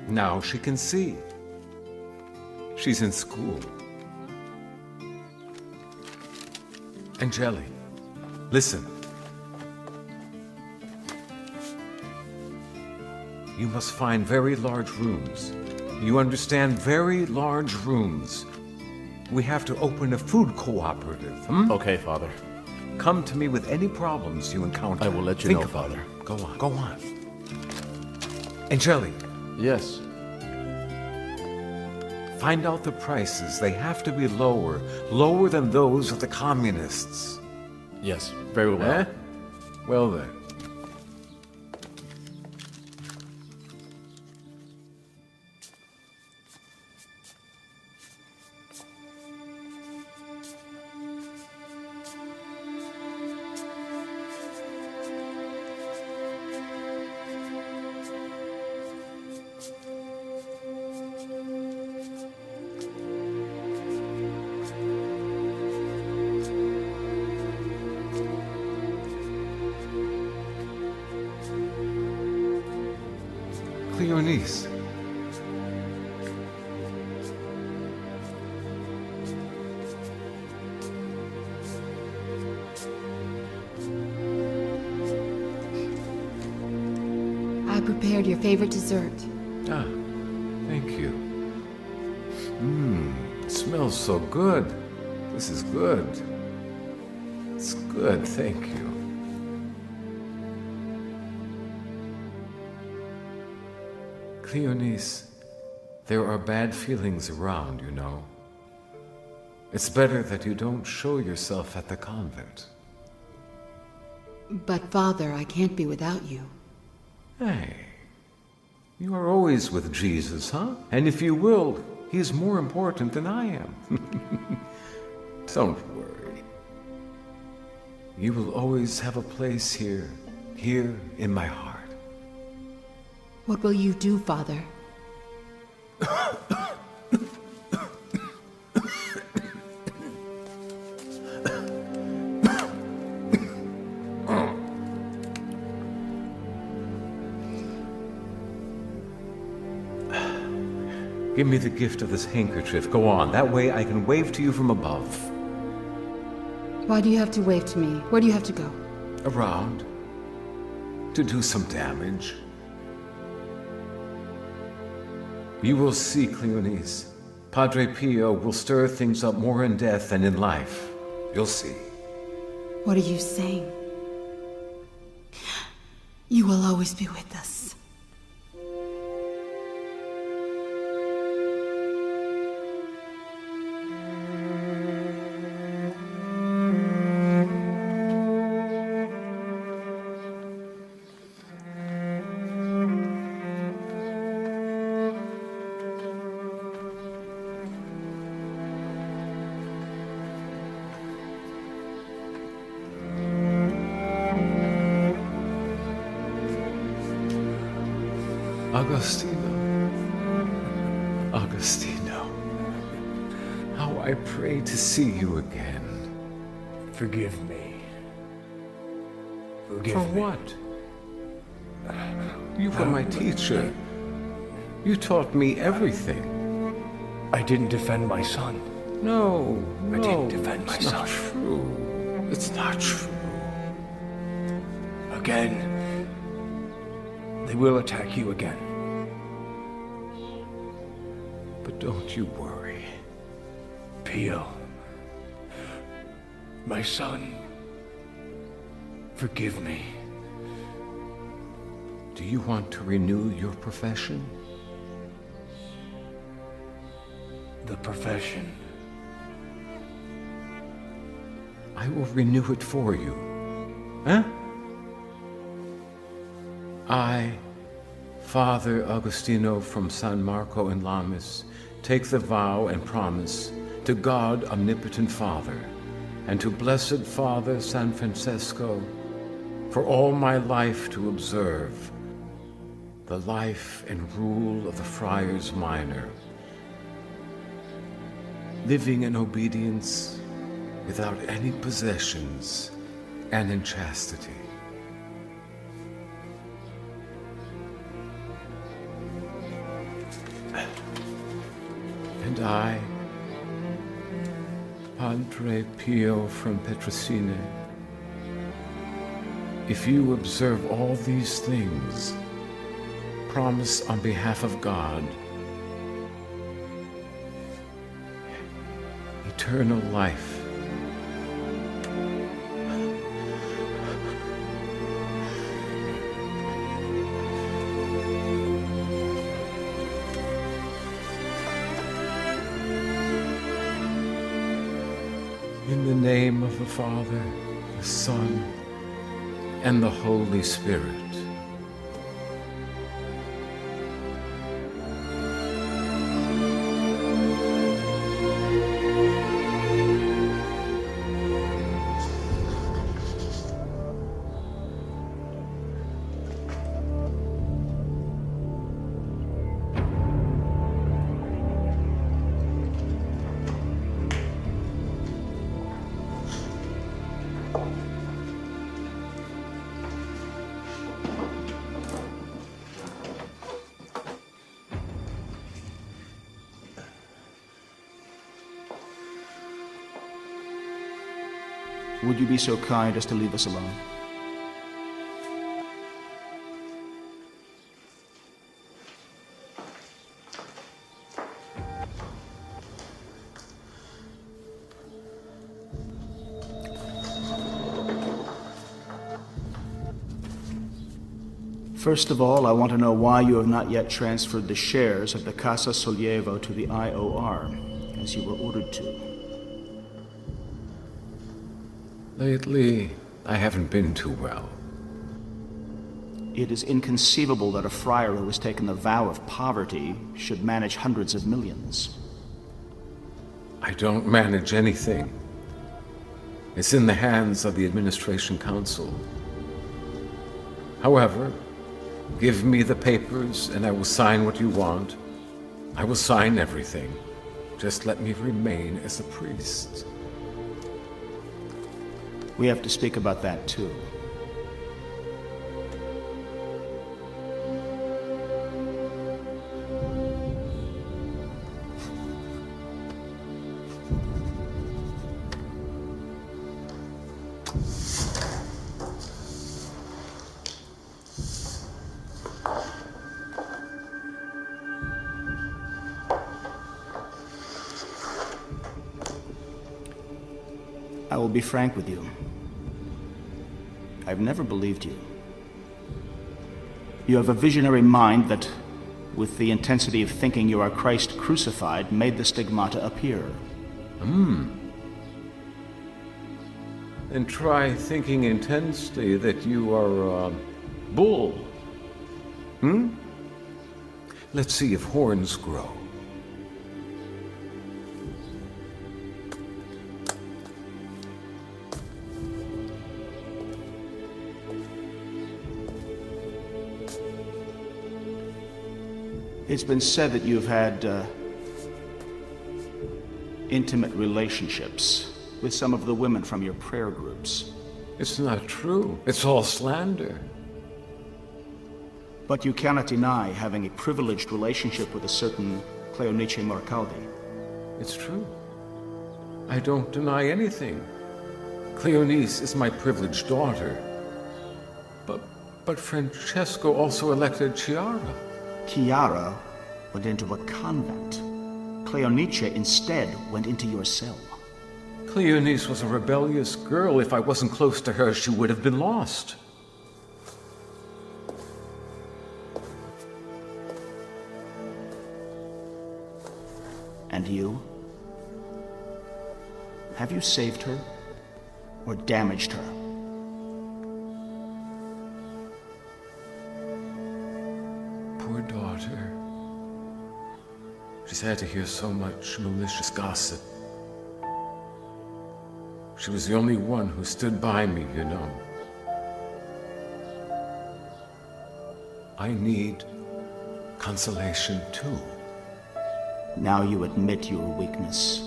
Now she can see. She's in school. Angeli, listen. You must find very large rooms. You understand, very large rooms. We have to open a food cooperative. Okay, Father. Come to me with any problems you encounter. I will let you know, Father. Go on, go on. Angeli. Yes. Find out the prices. They have to be lower than those of the communists. Yes, very well. Eh? Well then. Your niece. I prepared your favorite dessert. Ah, thank you. It smells so good. This is good. It's good, thank you. Cleonice, there are bad feelings around, you know. It's better that you don't show yourself at the convent. But, Father, I can't be without you. Hey, you are always with Jesus, huh? And if you will, he is more important than I am. Don't worry. You will always have a place here in my heart. What will you do, Father? Give me the gift of this handkerchief. Go on. That way I can wave to you from above. Why do you have to wave to me? Where do you have to go? Around. To do some damage. You will see, Cleonice. Padre Pio will stir things up more in death than in life. You'll see. What are you saying? You will always be with us. Agostino, how I pray to see you again. Forgive me. Forgive For me. what? You were my teacher. You taught me everything. I didn't defend my son. No, I didn't defend my it's son. not true. It's not true. Again. They will attack you again. But don't you worry. Pio. My son. Forgive me. Do you want to renew your profession? The profession. I will renew it for you. Huh? I, Father Agostino from San Marco in Lamis, take the vow and promise to God, Omnipotent Father, and to Blessed Father San Francesco, for all my life to observe the life and rule of the Friars Minor, living in obedience without any possessions and in chastity. And I, Padre Pio from Petrosine, if you observe all these things, promise on behalf of God eternal life. In the name of the Father, the Son, and the Holy Spirit. Would you be so kind as to leave us alone? First of all, I want to know why you have not yet transferred the shares of the Casa Solievo to the IOR, as you were ordered to. Lately, I haven't been too well. It is inconceivable that a friar who has taken the vow of poverty should manage hundreds of millions. I don't manage anything. It's in the hands of the Administration Council. However, give me the papers and I will sign what you want. I will sign everything. Just let me remain as a priest. We have to speak about that too. I will be frank with you. I've never believed you. You have a visionary mind that, with the intensity of thinking you are Christ crucified, made the stigmata appear. Then try thinking intensely that you are a bull. Let's see if horns grow. It's been said that you've had intimate relationships with some of the women from your prayer groups. It's not true. It's all slander. But you cannot deny having a privileged relationship with a certain Cleonice Morcaldi. It's true. I don't deny anything. Cleonice is my privileged daughter. But Francesco also elected Chiara. Chiara went into a convent. Cleonice instead went into your cell. Cleonice was a rebellious girl. If I wasn't close to her, she would have been lost. And you? Have you saved her or damaged her? Poor daughter. She's had to hear so much malicious gossip. She was the only one who stood by me, you know. I need consolation too. Now you admit your weakness.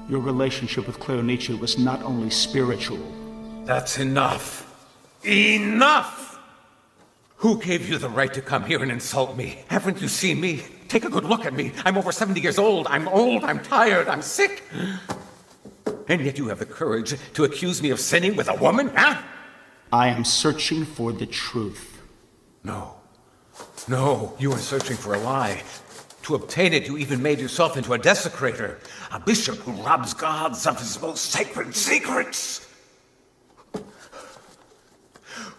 Your relationship with Cleonice was not only spiritual. That's enough. Enough! Who gave you the right to come here and insult me? Haven't you seen me? Take a good look at me. I'm over 70 years old. I'm old. I'm tired. I'm sick. And yet you have the courage to accuse me of sinning with a woman, huh? I am searching for the truth. No. No, you are searching for a lie. To obtain it, you even made yourself into a desecrator, a bishop who robs gods of his most sacred secrets.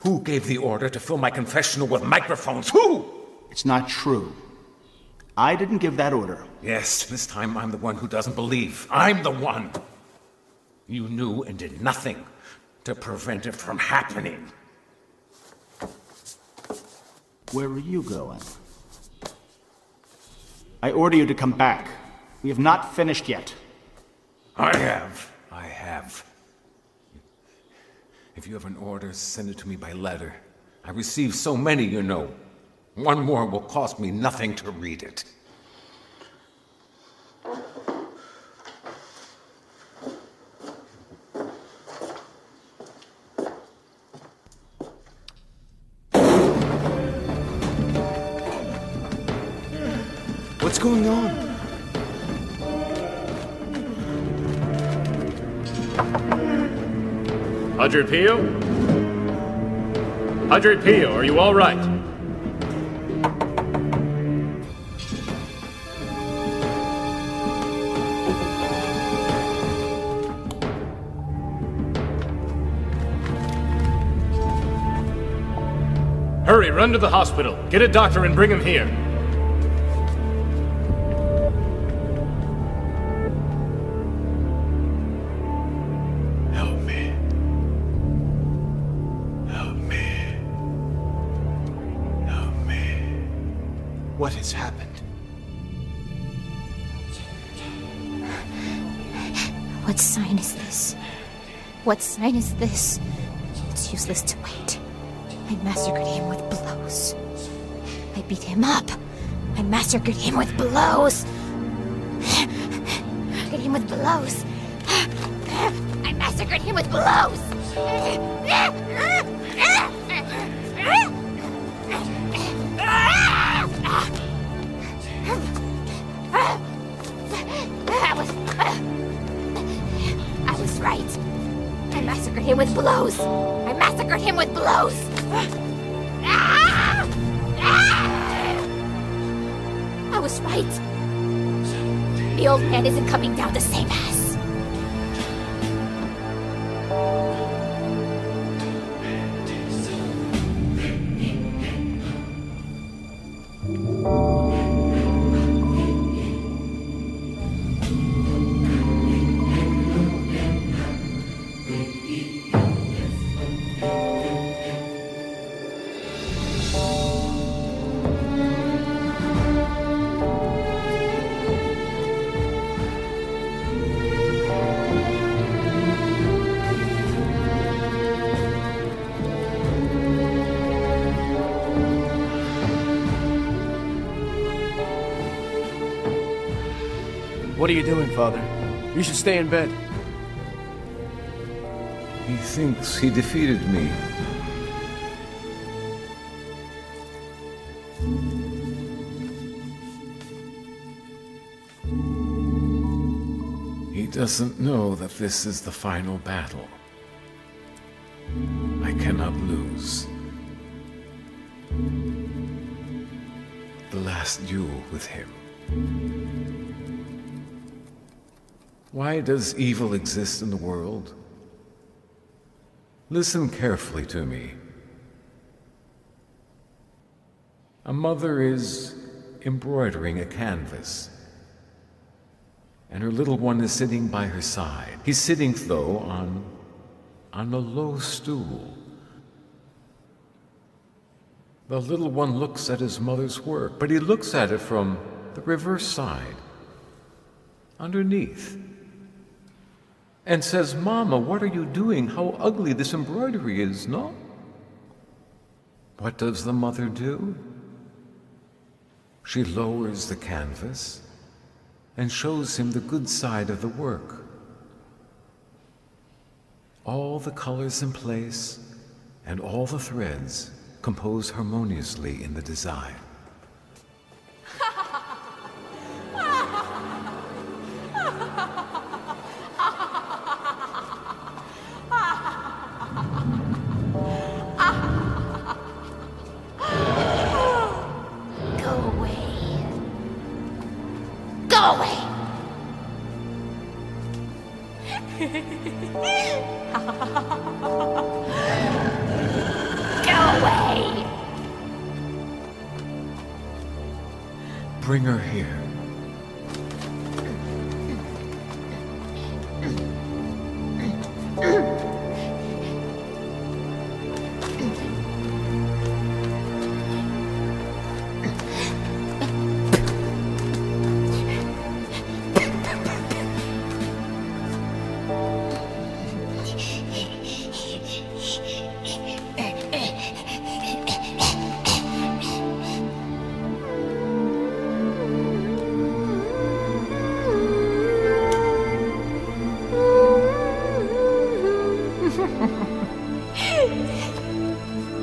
Who gave the order to fill my confessional with microphones? Who? It's not true. I didn't give that order. Yes, this time I'm the one who doesn't believe. I'm the one. You knew and did nothing to prevent it from happening. Where are you going? I order you to come back. We have not finished yet. I have. If you have an order, send it to me by letter. I receive so many, you know. One more will cost me nothing to read it. What's going on? Padre Pio? Padre Pio, are you all right? Hurry, run to the hospital. Get a doctor and bring him here. What has happened? What sign is this? What sign is this? It's useless to wait. I massacred him with blows. I beat him up. I massacred him with blows. I massacred him with blows. I massacred him with blows. I was right. I massacred him with blows. I massacred him with blows. I was right. The old man isn't coming down the same ass. What are you doing, Father? You should stay in bed. He thinks he defeated me. He doesn't know that this is the final battle. I cannot lose. The last duel with him. Why does evil exist in the world? Listen carefully to me. A mother is embroidering a canvas, and her little one is sitting by her side. He's sitting, though, on a low stool. The little one looks at his mother's work, but he looks at it from the reverse side, underneath, and says, "Mama, what are you doing? How ugly this embroidery is, no?" What does the mother do? She lowers the canvas and shows him the good side of the work. All the colors in place and all the threads compose harmoniously in the design. Go away! Bring her here.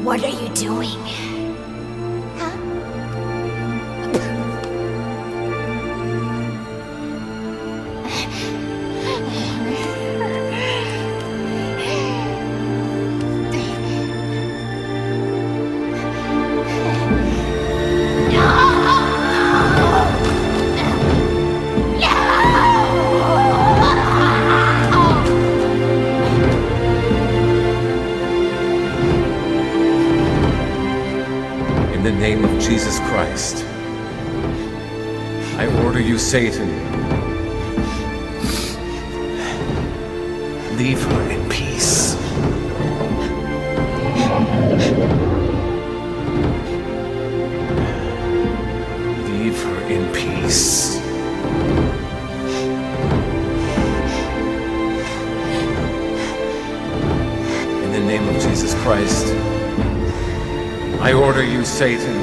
What are you doing? In the name of Jesus Christ, I order you, Satan, leave her in peace. Leave her in peace. In the name of Jesus Christ, I order you, Satan,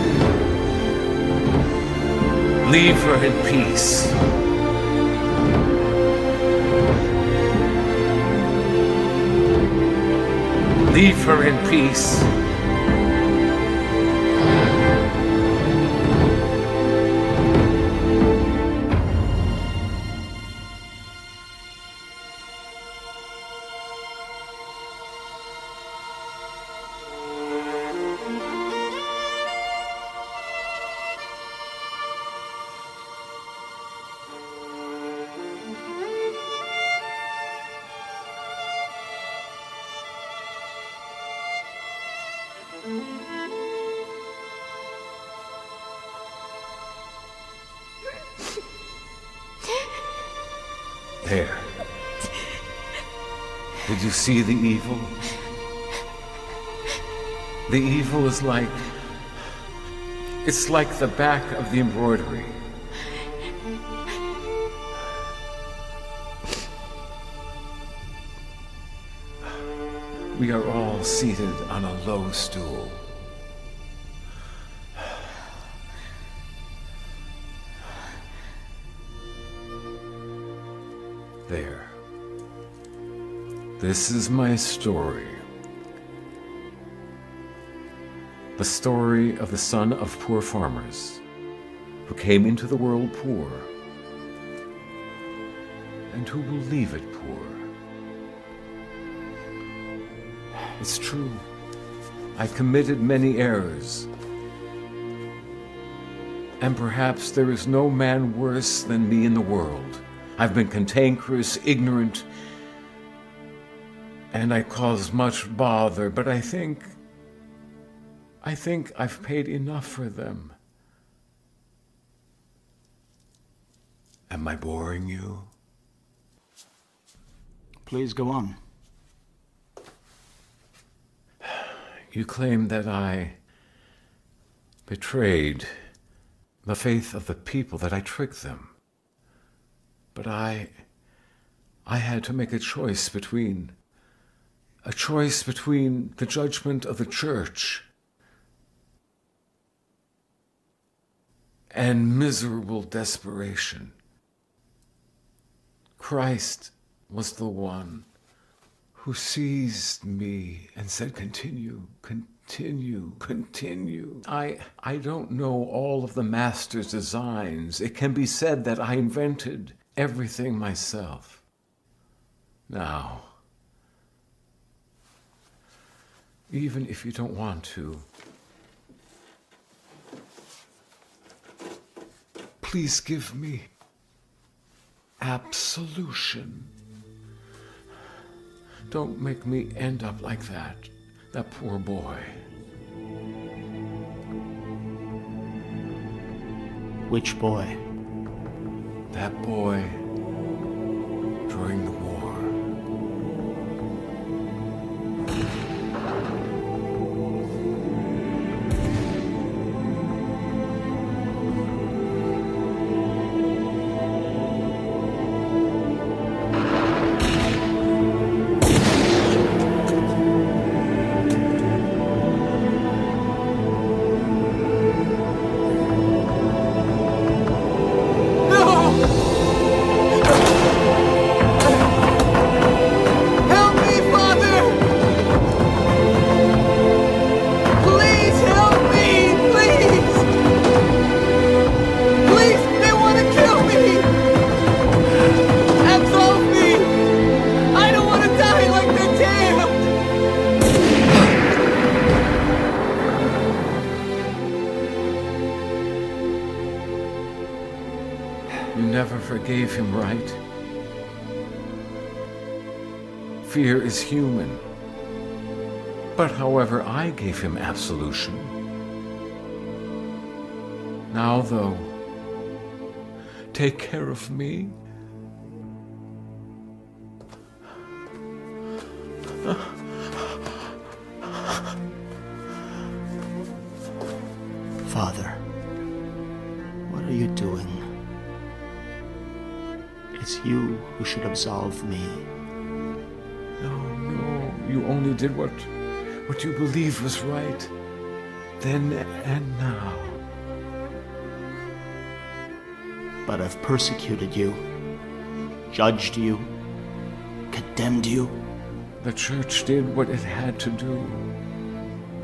leave her in peace. Leave her in peace. There. Did you see the evil? The evil is like... it's like the back of the embroidery. We are all seated on a low stool. There. This is my story. The story of the son of poor farmers who came into the world poor and who will leave it poor. It's true. I committed many errors. And perhaps there is no man worse than me in the world. I've been cantankerous, ignorant, and I caused much bother, but I think I've paid enough for them. Am I boring you? Please go on. You claim that I betrayed the faith of the people, that I tricked them. But I had to make a choice between the judgment of the church and miserable desperation. Christ was the one who seized me and said, continue, continue, continue. I don't know all of the master's designs. It can be said that I invented everything myself. Now, even if you don't want to, please give me absolution. Don't make me end up like that. That poor boy. Which boy? That boy during the war. Forgave him, right? Fear is human. But however, I gave him absolution. Now, though, take care of me. Father, what are you doing? It's you who should absolve me. No, you only did what you believed was right. Then and now. But I've persecuted you, judged you, condemned you. The church did what it had to do.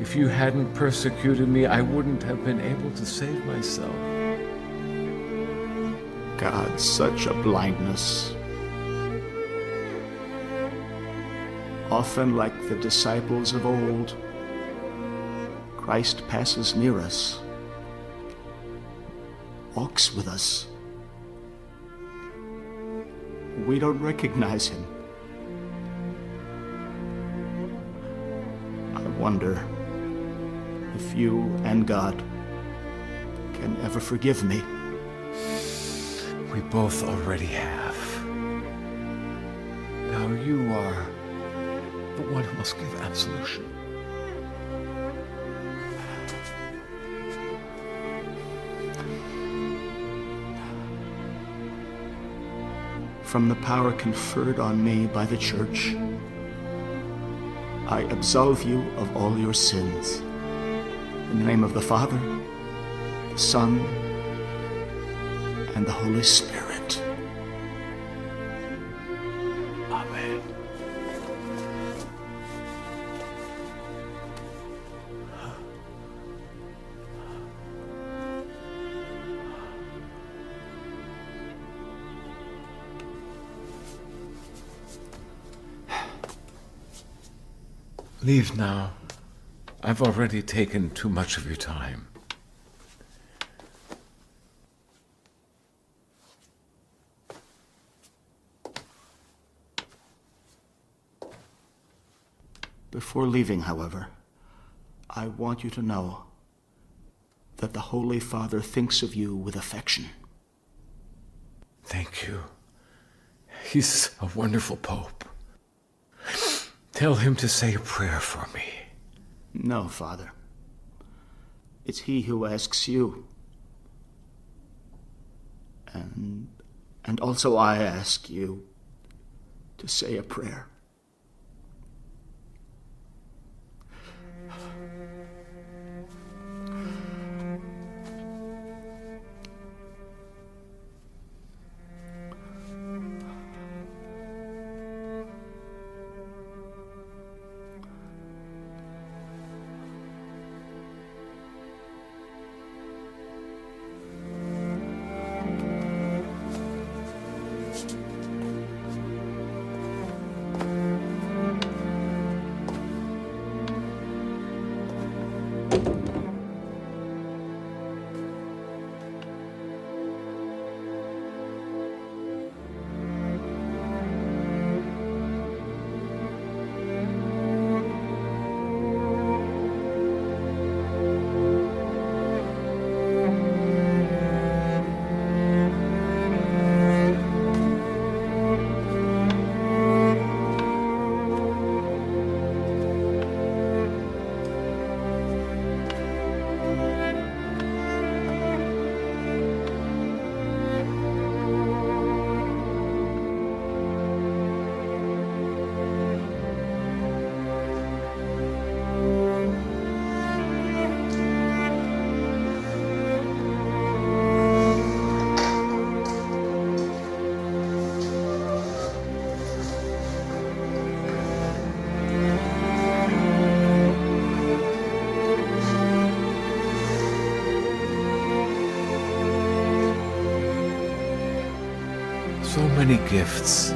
If you hadn't persecuted me, I wouldn't have been able to save myself. God, such a blindness. Often, like the disciples of old, Christ passes near us, walks with us. We don't recognize him. I wonder if you and God can ever forgive me. We both already have. Now you are the one who must give absolution. From the power conferred on me by the Church, I absolve you of all your sins. In the name of the Father, the Son, and the Holy Spirit. Amen. Leave now. I've already taken too much of your time. Before leaving, however, I want you to know that the Holy Father thinks of you with affection. Thank you. He's a wonderful Pope. Tell him to say a prayer for me. No, Father. It's he who asks you. And also I ask you to say a prayer. So many gifts,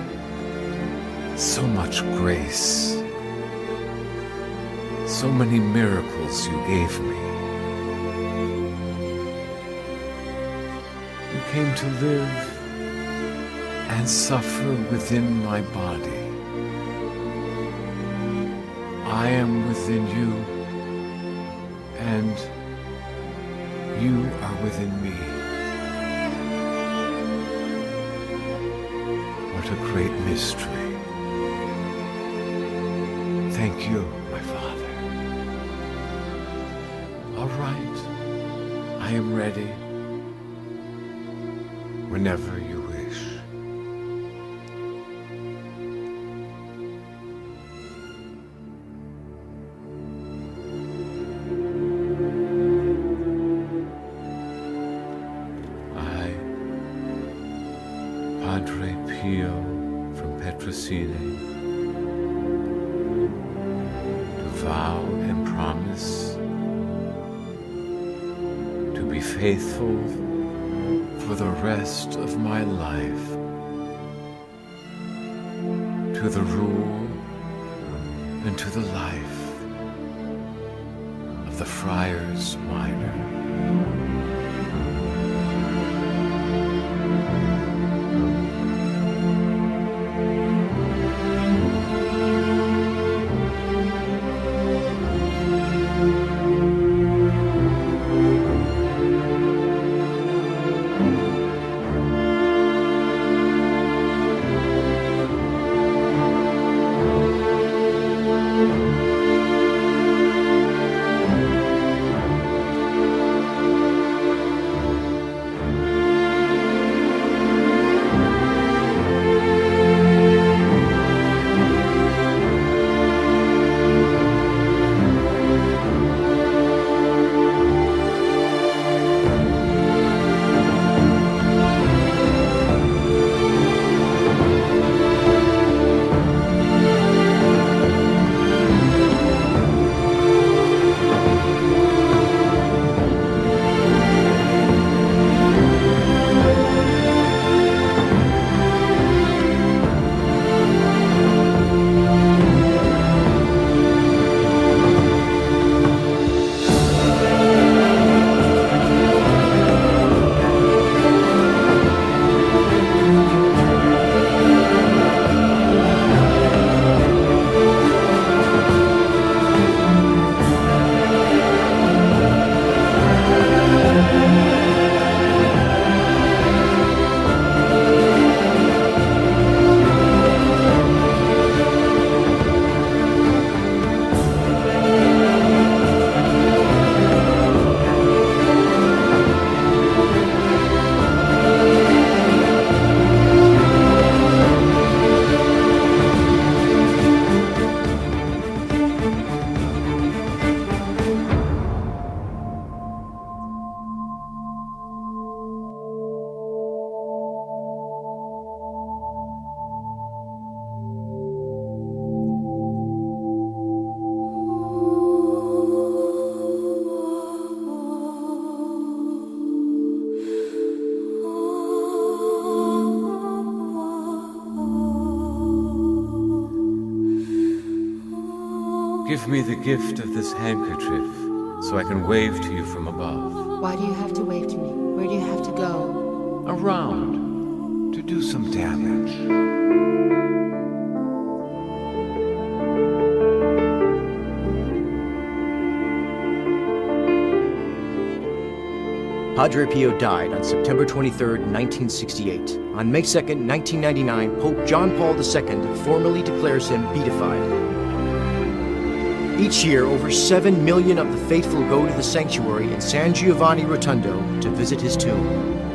so much grace, so many miracles you gave me. You came to live and suffer within my body. I am within you, and you are within me. What a great mystery. Thank you, my Father. All right, I am ready. Whenever you wish. I, Padre Pio from Petrosine, do vow and promise to be faithful for the rest of my life to the rule and to the life of the Friars Minor. Give me the gift of this handkerchief, so I can wave to you from above. Why do you have to wave to me? Where do you have to go? Around, to do some damage. Padre Pio died on September 23, 1968. On May 2, 1999, Pope John Paul II formally declares him beatified. Each year, over 7 million of the faithful go to the sanctuary in San Giovanni Rotondo to visit his tomb.